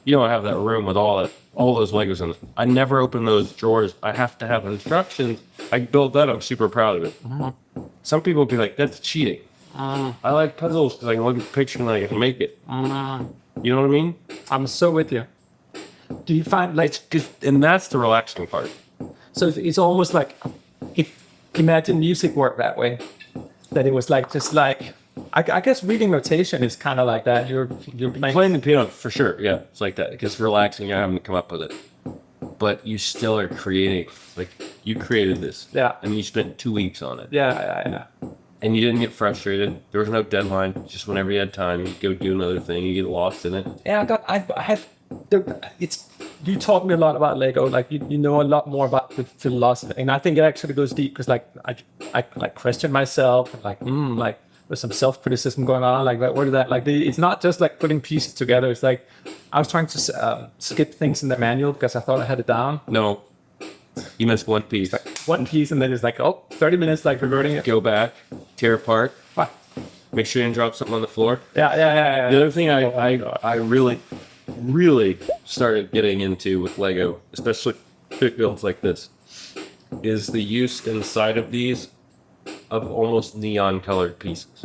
You don't have that room with all those Legos in it. I never open those drawers. I have to have instructions. I built that. I'm super proud of it. Some people would be like, that's cheating. I like puzzles because I can look at the picture and I can make it. You know what I mean? I'm so with you. Do you find like, And that's the relaxing part. so it's almost like if imagine music worked that way, that it was like just like I guess reading notation is kind of like that. You're Playing the piano for sure. Yeah, it's like that. Because relaxing, you're having to come up with it. But you still are creating. Like you created this. Yeah. And you spent 2 weeks on it. Yeah. And you didn't get frustrated. There was no deadline. Just whenever you had time, you go do another thing. You get lost in it. Yeah, I have. It's you taught me a lot about Lego. Like you know a lot more about the philosophy, and I think it actually goes deep because like I like question myself, and like there's some self-criticism going on. Like where did that it's not just like putting pieces together. It's like I was trying to skip things in the manual because I thought I had it down. No, you missed one piece. One piece, and then it's like 30 minutes like reverting it. Go back, tear apart. What? Make sure you didn't drop something on the floor. Yeah. The other thing I really started getting into with Lego, especially big builds like this, is the use inside of these of almost neon colored pieces.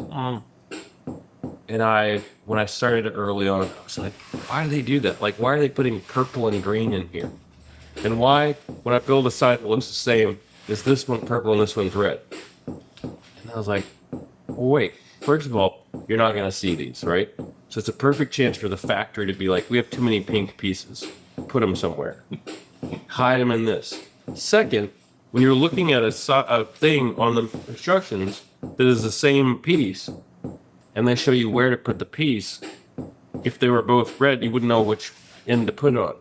And when I started it early on, I was like, why do they do that? Like, why are they putting purple and green in here? And why, when I build a side that looks the same, is this one purple and this one's red? And I was like, wait, first of all, you're not going to see these, right? So it's a perfect chance for the factory to be like, we have too many pink pieces. Put them somewhere. Hide them in this. Second, when you're looking at a thing on the instructions that is the same piece, and they show you where to put the piece, if they were both red, you wouldn't know which end to put on.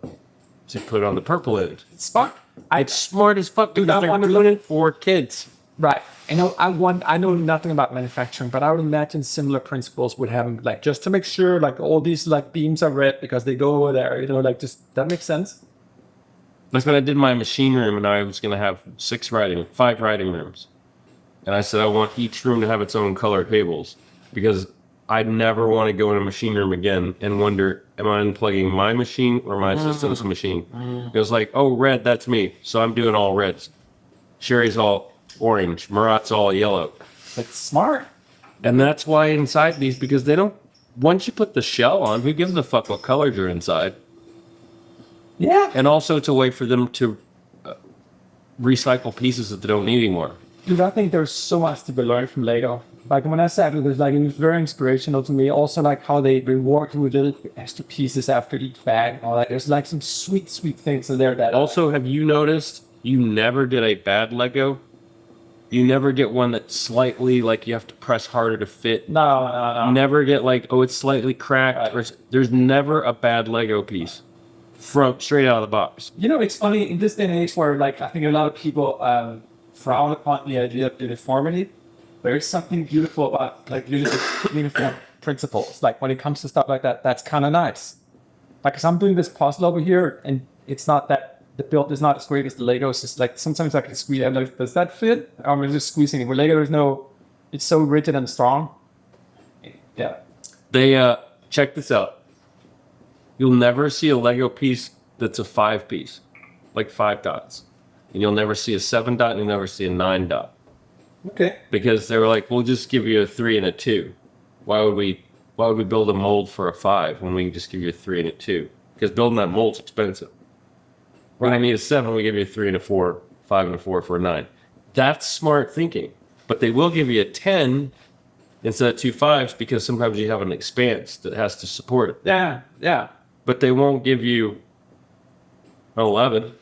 So you put it on the purple end. It's smart. It's smart as fuck, dude. They're doing it for kids. Right. I know nothing about manufacturing, but I would imagine similar principles would happen, like just to make sure like all these like beams are red because they go over there, like just that makes sense. Like when I did my machine room and I was going to have 5 writing rooms. And I said, I want each room to have its own color tables because I never want to go in a machine room again and wonder, am I unplugging my machine or my assistant's machine? It was like, oh, red, that's me. So I'm doing all reds. Sherry's all orange. Murat's all yellow. It's smart. And that's why inside these, because they don't, once you put the shell on, who gives a fuck what colors are inside? Yeah. And also it's a way for them to recycle pieces that they don't need anymore. Dude, I think there's so much to be learned from Lego. Like when I said it was very inspirational to me. Also like how they reward you with little extra pieces after each bag and all that. There's like some sweet things in there that also, have you noticed you never get a bad Lego? You never get one that's slightly like you have to press harder to fit. No. You never get like, oh, it's slightly cracked. Or there's never a bad Lego piece from straight out of the box. It's funny in this day and age where like I think a lot of people frown upon the idea of uniformity. There's something beautiful about like uniform principles. Like when it comes to stuff like that, that's kind of nice. Like, cause I'm doing this puzzle over here, and it's not that the build is not as great as the Lego. It's just like sometimes I can squeeze. I'm like, does that fit? Or am I just squeezing it? With Lego, it's so rigid and strong. Yeah. They check this out. You'll never see a Lego piece that's a 5 piece, like 5 dots. And you'll never see a 7 dot and you'll never see a 9 dot. Okay. Because they were like, we'll just give you a 3 and a 2. Why would we build a mold for a 5 when we can just give you a 3 and a 2? Because building that mold's expensive. When I need a 7, we give you a 3 and a 4, 5 and a 4 for a 9. That's smart thinking. But they will give you a 10 instead of 2 5s because sometimes you have an expanse that has to support it. Yeah. But they won't give you an 11.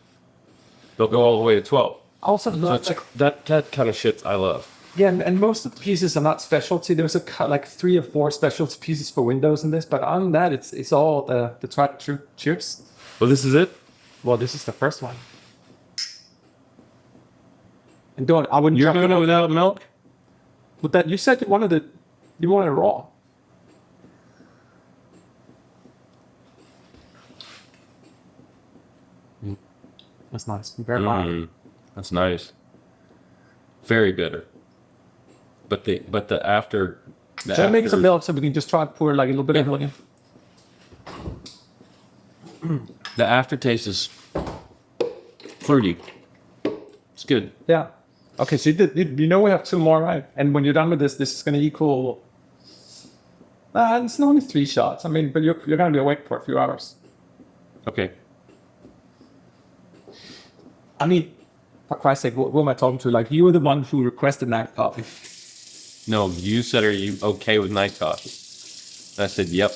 They'll go all the way to 12. Also, So that kind of shit I love. yeah, and most of the pieces are not specialty. There's like 3 or 4 specialty pieces for windows in this, but on that, it's all the tried and true. Cheers. Well, this is it? Well, this is the first one. And I wouldn't. You're doing it without milk? But that you said you wanted it raw. That's nice. Very mild. That's nice. Very bitter. But the after. Should I make some milk so we can just try to pour like a little bit of milk in? The aftertaste is fruity. It's good. Yeah. Okay, so you know we have 2 more, right? And when you're done with this is going to equal. It's only 3 shots. I mean, but you're going to be awake for a few hours. Okay. I mean, for Christ's sake, who am I talking to? Like, you were the one who requested night coffee. No, you said, are you okay with night coffee? And I said, yep.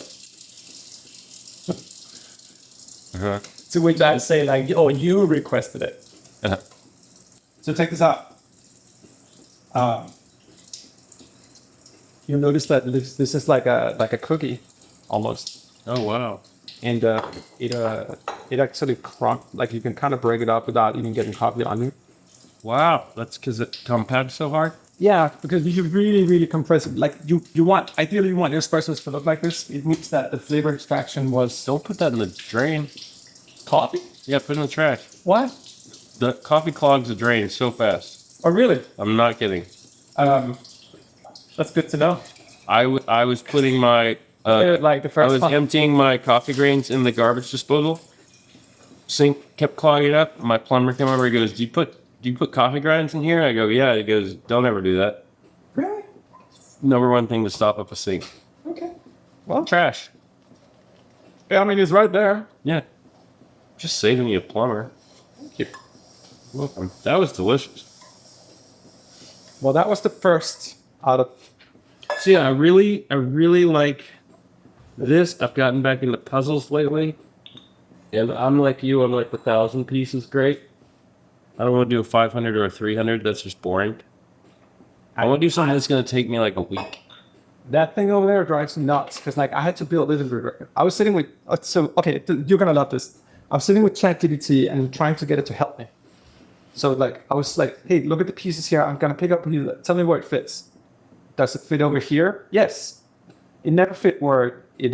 Uh-huh. To which I say, like, oh, you requested it. Uh-huh. So check this out. You'll notice that this is like a cookie, almost. Oh, wow. And it actually like you can kind of break it up without even getting coffee on it. Wow. That's because it compacts so hard? Yeah, because you should really, really compress it. Like ideally you want your espressos to look like this. It means that the flavor extraction was. Don't put that in the drain. Coffee? Yeah, put it in the trash. What? The coffee clogs the drain so fast. Oh, really? I'm not kidding. That's good to know. I was putting my like the first. I was emptying my coffee grains in the garbage disposal. Sink kept clogging up. My plumber came over. He goes, "Do you put coffee grinds in here?" I go, "Yeah." He goes, "Don't ever do that." Really? Number one thing to stop up a sink. Okay. Well, Trash. yeah, I mean it's right there. Yeah. Just saving you a plumber. Thank you. Welcome. That was delicious. Well, that was the first out of. So yeah, I really like this. I've gotten back into puzzles lately. And I'm like you, I'm like 1,000 pieces great. I don't want to do a 500 or a 300. That's just boring. I want to do something that's going to take me like a week. That thing over there drives me nuts because like I had to build this. I was sitting with you're gonna love this. I was sitting with ChatGPT and trying to get it to help me. So like I was like, hey, look at the pieces here. I'm gonna pick up. Tell me where it fits. Does it fit over here? Yes. It never fit where it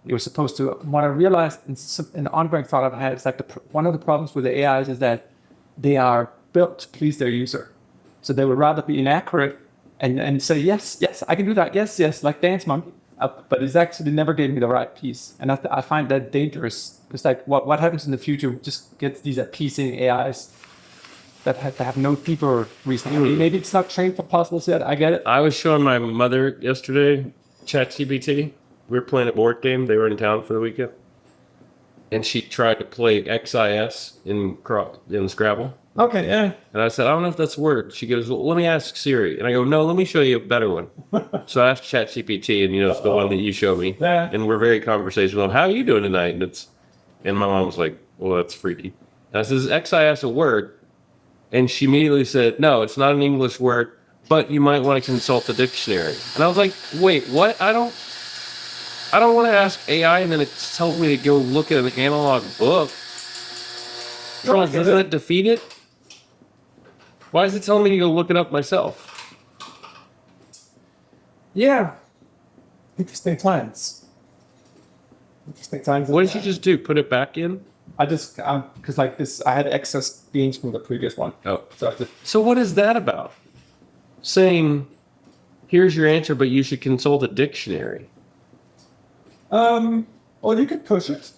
was supposed to. What I realized in an ongoing thought I've had is like one of the problems with the AIs is that they are built to please their user. So they would rather be inaccurate and say, yes, I can do that. Yes, like Dance Monkey. But it's actually never gave me the right piece. And I find that dangerous. It's like what happens in the future just gets these appeasing AIs that have no deeper reason. Maybe it's not trained for puzzles yet. I get it. I was showing my mother yesterday ChatGPT. We were playing a board game. They were in town for the weekend. And she tried to play XIS in Scrabble. Okay, yeah. And I said, I don't know if that's a word. She goes, well, let me ask Siri. And I go, no, let me show you a better one. So I asked ChatGPT, and it's the one that you showed me. Yeah. And we're very conversational. How are you doing tonight? And my mom was like, well, that's freaky. And I said, is XIS a word? And she immediately said, no, it's not an English word, but you might want to consult the dictionary. And I was like, wait, what? I don't want to ask AI and then it tells me to go look at an analog book. Troels, doesn't that defeat it? Why is it telling me to go look it up myself? Yeah. Interesting times. What did you just do? Put it back in? I just, because like this, I had excess beans from the previous one. Oh. So what is that about? Saying, here's your answer, but you should consult a dictionary. Well, you could push it.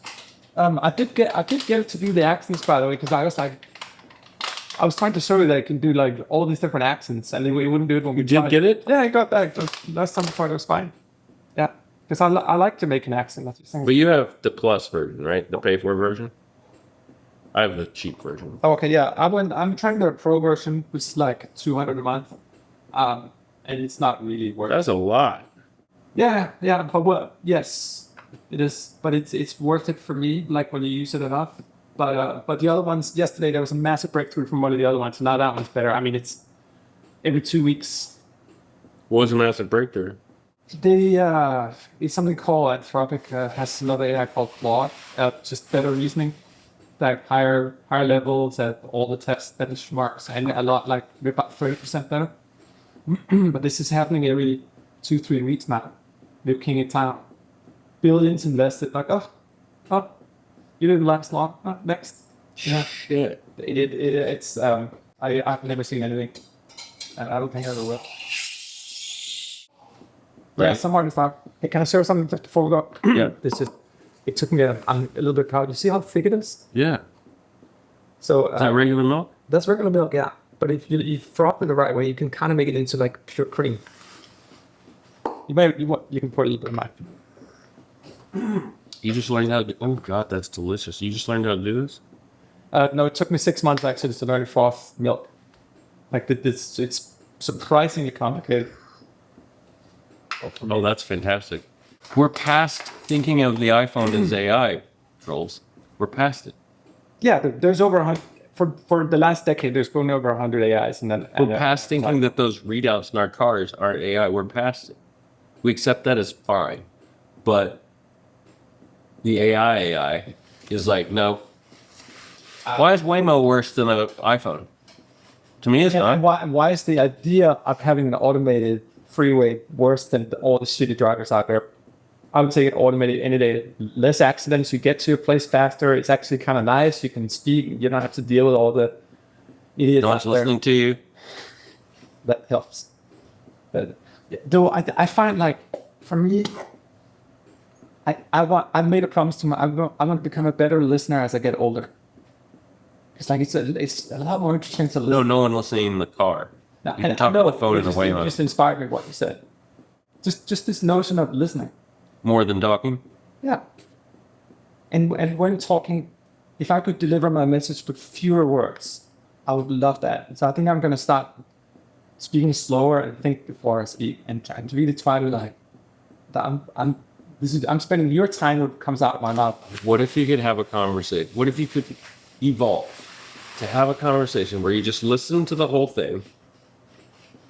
I did get it to do the accents, by the way, because I was trying to show you that I can do like all these different accents, and it wouldn't do it when we did tried. get it? Yeah, I got that. Last time before it was fine. Yeah, because I like to make an accent. That's the thing. But you have the plus version, right? The pay for version. I have the cheap version. Oh, okay, yeah. I'm trying the pro version, which is like $200 a month, and it's not really worth. That's a lot. Yeah, but yes, it is. But it's worth it for me. Like when you use it enough. But the other ones, yesterday there was a massive breakthrough from one of the other ones. Now that one's better. I mean, it's every 2 weeks. What was a massive breakthrough? It's something called Anthropic. Has another AI called Claude. Just better reasoning, like higher levels at all the test benchmarks, and a lot like about 30% better. But this is happening every 2-3 weeks now. They're king in town. Billions invested. Like oh. You didn't last long. Next. Yeah. Shit. It's I've never seen anything, and I don't think I ever will. Right. Yeah, some artists are. Hey, can I share something just before we go? Yeah. It took me I'm a little bit proud. You see how thick it is? Yeah. So Is that regular milk? that's regular milk, yeah. But if you froth it the right way, you can kind of make it into like pure cream. You can pour a little bit of mine. You just learned how to do. Oh god, that's delicious. You just learned how to do this? No, it took me 6 months actually to learn to froth milk. Like this, it's surprisingly complicated. Oh, that's fantastic. We're past thinking of the iPhone as AI, Troels. We're past it. Yeah, there's over 100 for the last decade. There's been over 100 AIs, and then We're past thinking that those readouts in our cars aren't AI. We're past it. We accept that as fine, but the AI is like, no. Why is Waymo worse than an iPhone? To me, it's not. Why is the idea of having an automated freeway worse than all the shitty drivers out there? I would take it automated any day. Less accidents. You get to your place faster. It's actually kind of nice. You can speak. You don't have to deal with all the idiots No out one's there. listening to you. That helps. But though I find like for me, I made a promise to I want to become a better listener as I get older. It's like it's a lot more interesting to listen. No one listening in the car. No, You can talk on the phone in the it Waymo. just inspired me what you said. Just this notion of listening. More than talking. Yeah. And when talking, if I could deliver my message with fewer words, I would love that. So I think I'm gonna start speaking slower and think before I speak, and really try to like. I'm spending your time what comes out of my mouth. What if you could have a conversation? What if you could evolve to have a conversation where you just listen to the whole thing,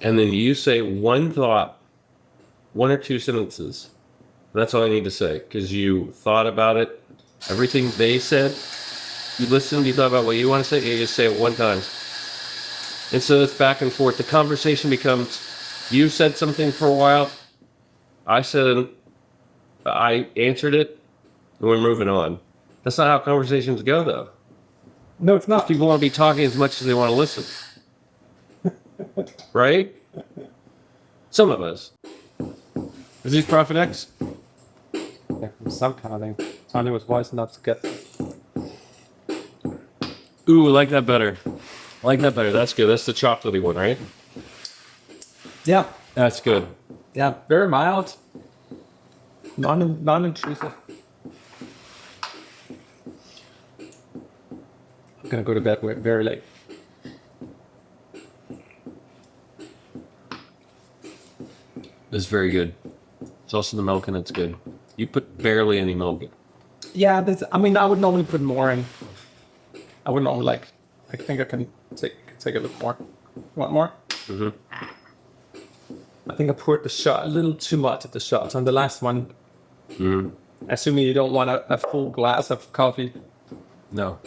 and then you say one thought, 1 or 2 sentences. That's all I need to say, because you thought about it. Everything they said, you listened, you thought about what you want to say, you just say it one time. And so it's back and forth. The conversation becomes, you said something for a while, I answered it, and we're moving on. That's not how conversations go, though. No, it's not. People want to be talking as much as they want to listen. Right? Some of us. Is this Prophet X? Yeah, some kind of thing. Tony was wise enough to get. Ooh, I like that better. I like that better. That's good. That's the chocolatey one, right? Yeah. That's good. Yeah. Very mild. Non-intrusive. I'm gonna go to bed very late. It's very good. It's also the milk, and it's good. You put barely any milk in. Yeah, I mean, I would normally put more in. I would normally like. I think I can take a little more. You want more? Mm-hmm. I think I poured the shot a little too much at the shots on the last one. Mm-hmm. Assuming you don't want a full glass of coffee. No.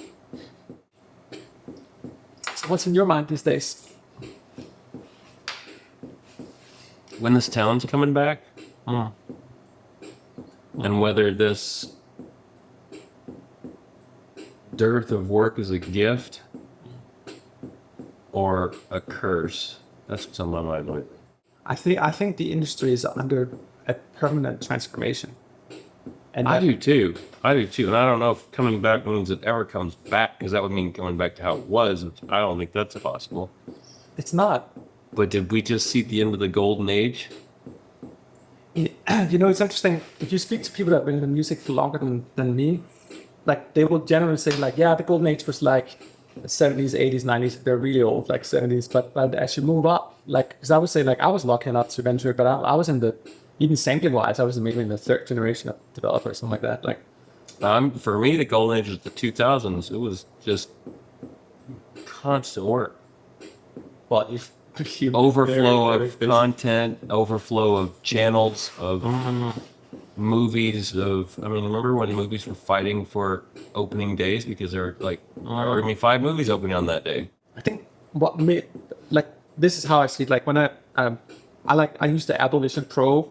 So what's in your mind these days? When this town's coming back, and whether this dearth of work is a gift or a curse. That's what's on my mind lately. I think the industry is under a permanent transformation. And I do too. I do too. And I don't know if coming back means it ever comes back, because that would mean going back to how it was. I don't think that's possible. it's not. But did we just see the end of the golden age? You know, it's interesting. If you speak to people that have been in music for longer than me, like they will generally say like, yeah, the golden age was like the 70s, 80s, 90s. They're really old, like 70s. But as you move up, like, because I would say like I was lucky enough to venture, but I was in the, even sampling wise, I was maybe in the third generation of developers, something like that. Like, For me, the golden age was the 2000s. It was just constant work. well, if Overflow of content, overflow of channels, of movies, I mean, remember when movies were fighting for opening days because there were like, 5 movies opening on that day. I think what made, like, this is how I see it. Like when I use the Apple Vision Pro,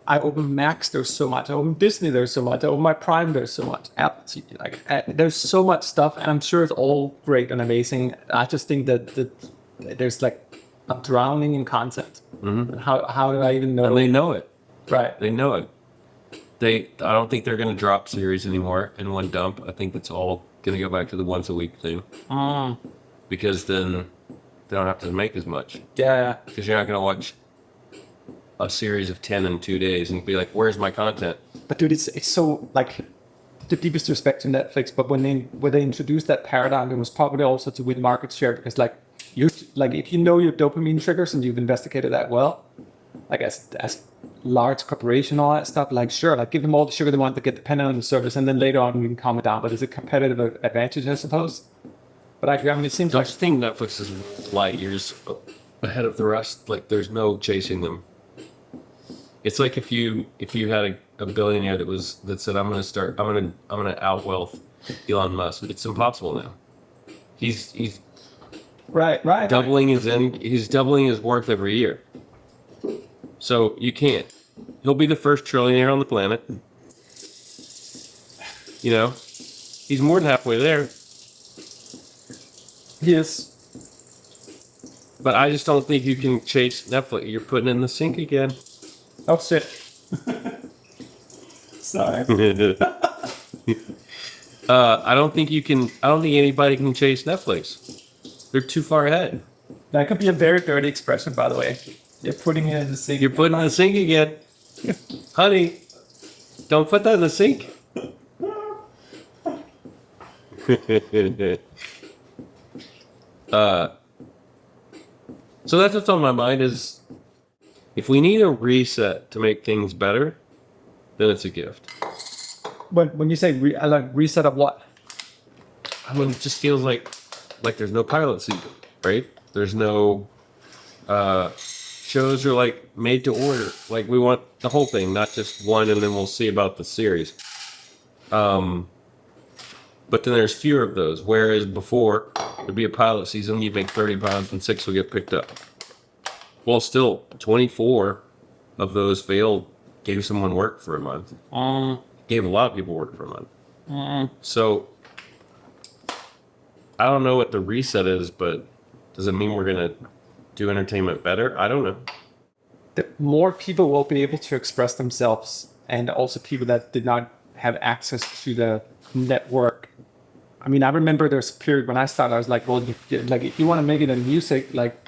I open Max, there's so much. I open Disney, there's so much. I open my Prime, there's so much. Apple TV, like there's so much stuff, and I'm sure it's all great and amazing. I just think that there's like, I'm drowning in content. And how do I even know? And they know it. Right. They know it. I don't think they're going to drop series anymore in one dump. I think it's all going to go back to the once a week thing. Because then they don't have to make as much. Yeah. Because you're not going to watch a series of 10 in 2 days and be like, where's my content? But dude, it's so like, the deepest respect to Netflix. But when they introduced that paradigm, it was probably also to win market share, because like, if you know your dopamine triggers and you've investigated that well, like as large corporation, all that stuff, like sure, like give them all the sugar they want to get dependent on the service, and then later on you can calm it down. But it's a competitive advantage, I suppose. But I mean, it seems I like just think Netflix is light years ahead of the rest. Like there's no chasing them. It's like if you had a billionaire that said I'm gonna outwealth Elon Musk. It's impossible now. He's right. He's doubling his worth every year. So you can't. He'll be the first trillionaire on the planet. You know, he's more than halfway there. He is. But I just don't think you can chase Netflix. You're putting it in the sink again. Oh shit. Sorry. I don't think anybody can chase Netflix. They're too far ahead. That could be a very dirty expression, by the way. You're putting it in the sink. You're putting it in the sink again. Honey, don't put that in the sink. So that's what's on my mind is, if we need a reset to make things better, then it's a gift. When you say reset of what? I mean, it just feels like there's no pilot season, right? There's no shows are like made to order. Like we want the whole thing, not just one, and then we'll see about the series. But then there's fewer of those. Whereas before, there'd be a pilot season, you'd make 30 pounds and 6 will get picked up. Well, still, 24 of those failed, gave someone work for a month. Gave a lot of people work for a month. So, I don't know what the reset is, but does it mean we're going to do entertainment better? I don't know. That more people will be able to express themselves, and also people that did not have access to the network. I mean, I remember there's a period when I started, I was like, well, if you want to make it in music, like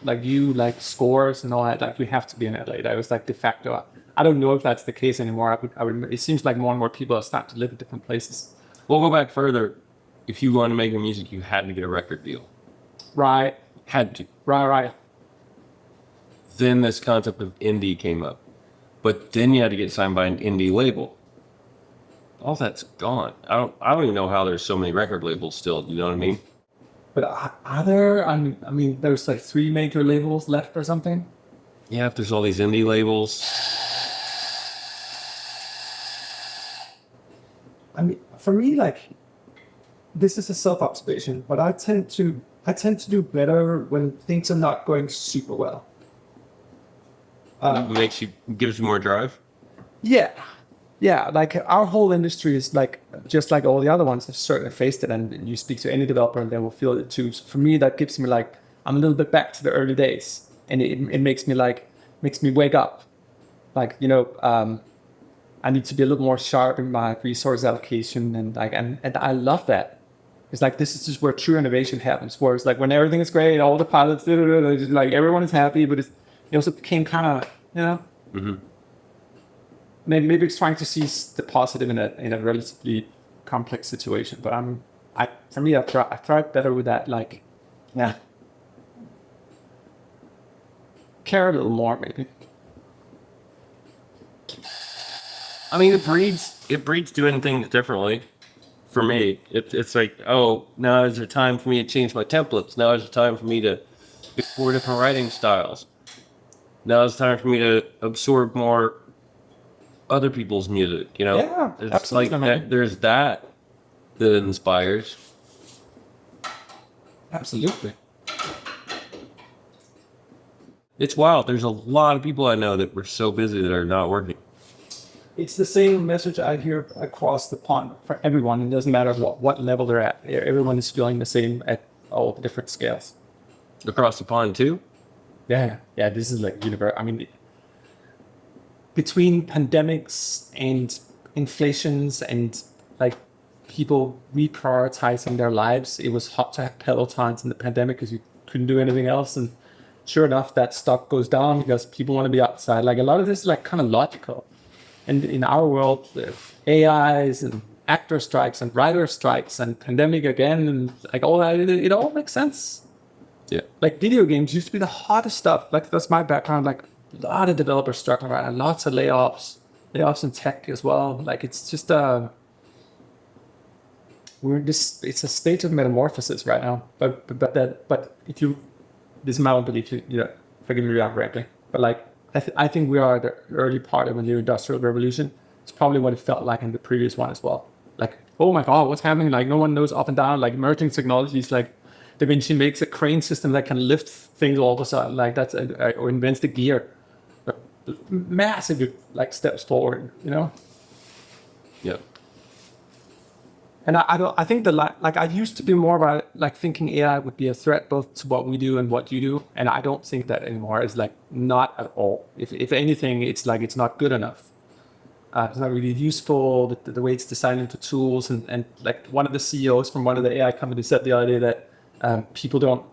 scores and all that, like we have to be in LA. That was like de facto. I don't know if that's the case anymore. It seems like more and more people are starting to live in different places. We'll go back further. If you want to make music, you had to get a record deal. Right. Had to. Right. Then this concept of indie came up. But then you had to get signed by an indie label. All that's gone. I don't even know how there's so many record labels still. You know what I mean? But are there? I mean, there's like 3 major labels left or something. Yeah, if there's all these indie labels. I mean, for me, like, this is a self-observation, but I tend to do better when things are not going super well. Gives you more drive. Yeah, like our whole industry is like, just like all the other ones have certainly faced it, and you speak to any developer and they will feel it too. So for me, that gives me like, I'm a little bit back to the early days, and it makes me wake up. Like, you know, I need to be a little more sharp in my resource allocation, and I love that. It's like this is just where true innovation happens. Where it's like when everything is great, all the pilots, like everyone is happy, but it also became kind of maybe it's trying to see the positive in a relatively complex situation. But for me, I thrive better with that. Like, yeah, care a little more maybe. I mean, it breeds doing things differently. For me, it's like, oh, now is the time for me to change my templates. Now is the time for me to explore different writing styles. Now it's time for me to absorb more other people's music. You know, Yeah, it's absolutely. like that, there's that inspires. Absolutely. It's wild. There's a lot of people I know that were so busy that are not working. It's the same message I hear across the pond for everyone. It doesn't matter what level they're at. Everyone is feeling the same at all the different scales. Across the pond too? Yeah. This is like universal. I mean, between pandemics and inflations and like people reprioritizing their lives, it was hot to have pelotons in the pandemic because you couldn't do anything else. And sure enough, that stock goes down because people want to be outside. Like a lot of this is like kind of logical. And in our world, AIs and actor strikes and writer strikes and pandemic again and like all that, it all makes sense. Yeah. Like video games used to be the hottest stuff. Like that's my background. Like a lot of developers struggling right now, lots of layoffs in tech as well. Like it's just it's a state of metamorphosis right now. But if you, this is my own belief, forgive me if I'm rambling, but like I think we are at the early part of a new industrial revolution. It's probably what it felt like in the previous one as well. Like, oh my God, what's happening? Like no one knows up and down, like emerging technologies, like Da Vinci makes a crane system that can lift things all of a sudden, like that's, or invents the gear. Massive like steps forward, Yeah. And I think I used to be more about like thinking AI would be a threat both to what we do and what you do. And I don't think that anymore. It's like not at all. If anything, it's like, it's not good enough. It's not really useful, the way it's designed into tools. And like one of the CEOs from one of the AI companies said the other day that people don't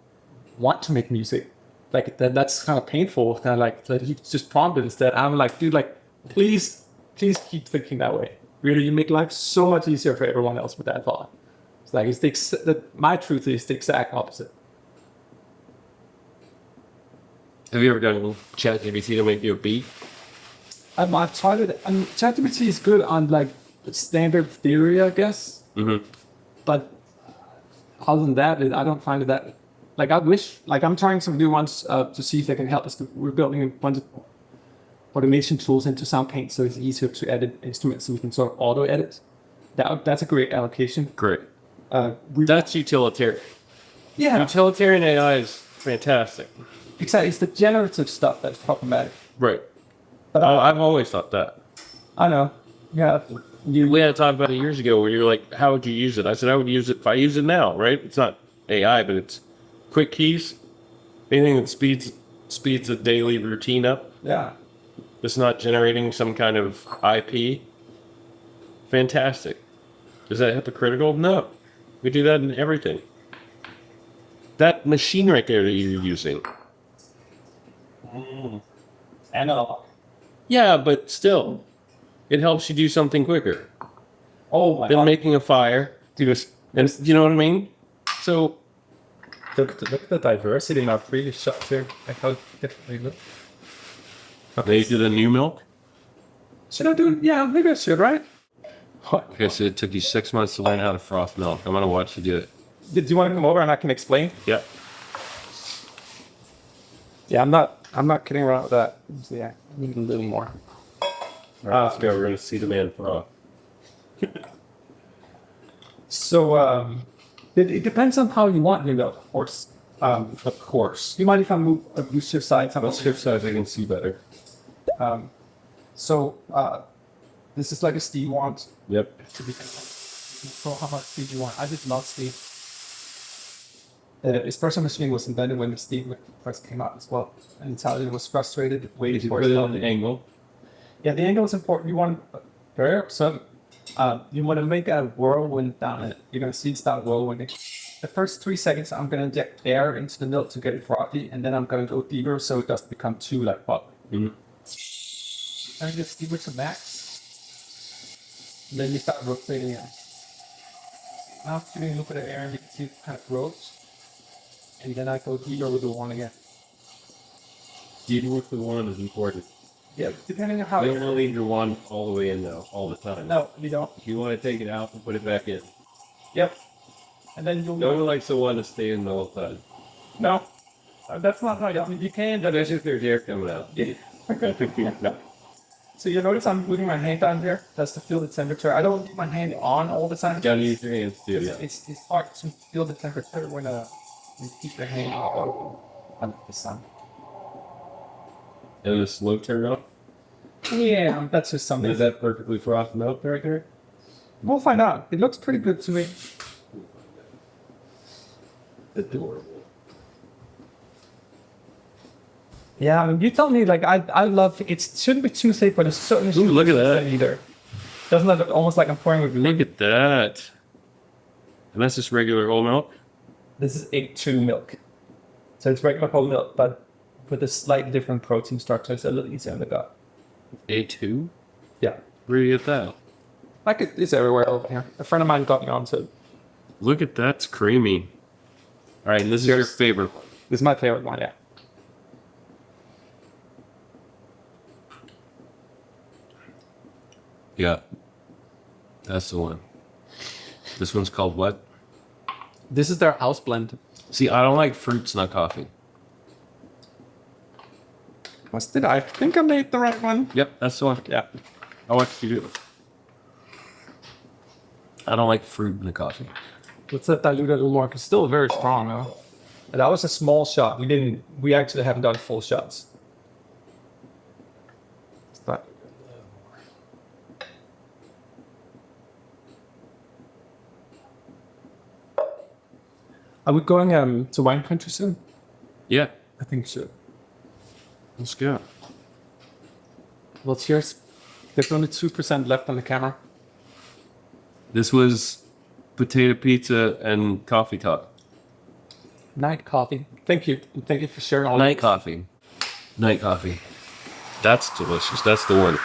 want to make music. Like that's kind of painful. Kind of like he just prompted instead. I'm like, dude, like, please keep thinking that way. Really, you make life so much easier for everyone else with that thought. It's like my truth is the exact opposite. Have you ever done ChatGPT to make you a beat? I've tried it. And ChatGPT is good on like standard theory, I guess. Mm-hmm. But other than that, I don't find it that. Like I wish, like I'm trying some new ones to see if they can help us. We're building a bunch of automation tools into Soundpaint, so it's easier to edit instruments, so we can sort of auto edit. That's a great allocation. Great. That's utilitarian. Yeah, Utilitarian AI is fantastic. exactly. It's the generative stuff that's problematic. Right. But I've always thought that. I know. Yeah. We had a talk about it years ago where you were like, how would you use it? I said, I would use it if I use it now, right? It's not AI, but it's quick keys. Anything that speeds a daily routine up. Yeah. It's not generating some kind of IP. Fantastic. Is that hypocritical? No. We do that in everything. That machine right there that you're using. Analog. Yeah, but still, it helps you do something quicker Oh my than God. making a fire. You know what I mean? So, Look at the diversity in our previous shots here. Like how different we look. they did a new milk. Should I do it? Yeah, maybe I should, right? Okay, so it took you 6 months to learn how to froth milk. I'm gonna watch you do it. Do you want to come over and I can explain? Yeah. Yeah, I'm not kidding around with that. So, yeah, I need a little more. All right, let's go. We're gonna see the man froth. So it depends on how you want your milk, of course. Of course. You mind if I move shift side? Let's shift sides. I can see better. So this is like a steam wand. Yep. To be control how much steam you want. I just love steam. Espresso machine was invented when the steam first came out as well. And Italian was frustrated waiting If you for put it. it on the angle. Yeah, the angle is important. You want Very upset. You want to make a whirlwind down it. You're going to see it start whirlwinding. The first 3 seconds, I'm going to inject air into the milk to get it frothy, and then I'm going to go deeper so it doesn't become too like hot. And just deeper to max. And then you start rotating it. Now, shooting a little bit of air, and you can see it kind of grows. And then I go deeper with the one again. Deeper with the one is important. Yeah, depending on how You don't want to leave your wand all the way in though, all the time. No, you don't. You want to take it out and put it back in. Yep. And then you'll... No one likes the one to stay in the whole time. No. That's not how you can. That's just there's air coming out. Yeah. No. So you notice I'm putting my hand down there? That's to feel the temperature. I don't leave my hand on all the time. You gotta use your hands too. Yeah. It's hard to feel the temperature when you keep your hand open under the sun. And a slow turn off. Yeah, that's just something. Is that perfectly frothed milk right there? We'll find out. It looks pretty good to me. Adorable. Yeah, I mean, you tell me, like, I love it. Shouldn't be too thick, but it's certainly shouldn't look be at too that. thin either. Doesn't that look almost like I'm pouring with Look at that. And that's just regular whole milk? This is A2 milk. So it's regular whole milk, but with a slightly different protein structure. It's a little easier in the gut. A2? Yeah. Where do you get that? Like it's everywhere over here. A friend of mine got me onto it. Look at that. It's creamy. All right, and this is your favorite one. This is my favorite one, yeah. Yeah. That's the one. This one's called what? This is their house blend. See, I don't like fruits, not coffee. Did I think I made the right one? Yep, that's the one. Yeah. I want you to do it. I don't like fruit in the coffee. Let's dilute it a little more. It's still very strong, though. And that was a small shot. We actually haven't done full shots. But are we going to wine country soon? Yeah, I think so. let's go. Well, cheers. There's only 2% left on the camera. This was potato pizza and coffee talk. Night coffee. Thank you. Thank you for sharing all Night coffee. Night coffee. That's delicious. That's the one.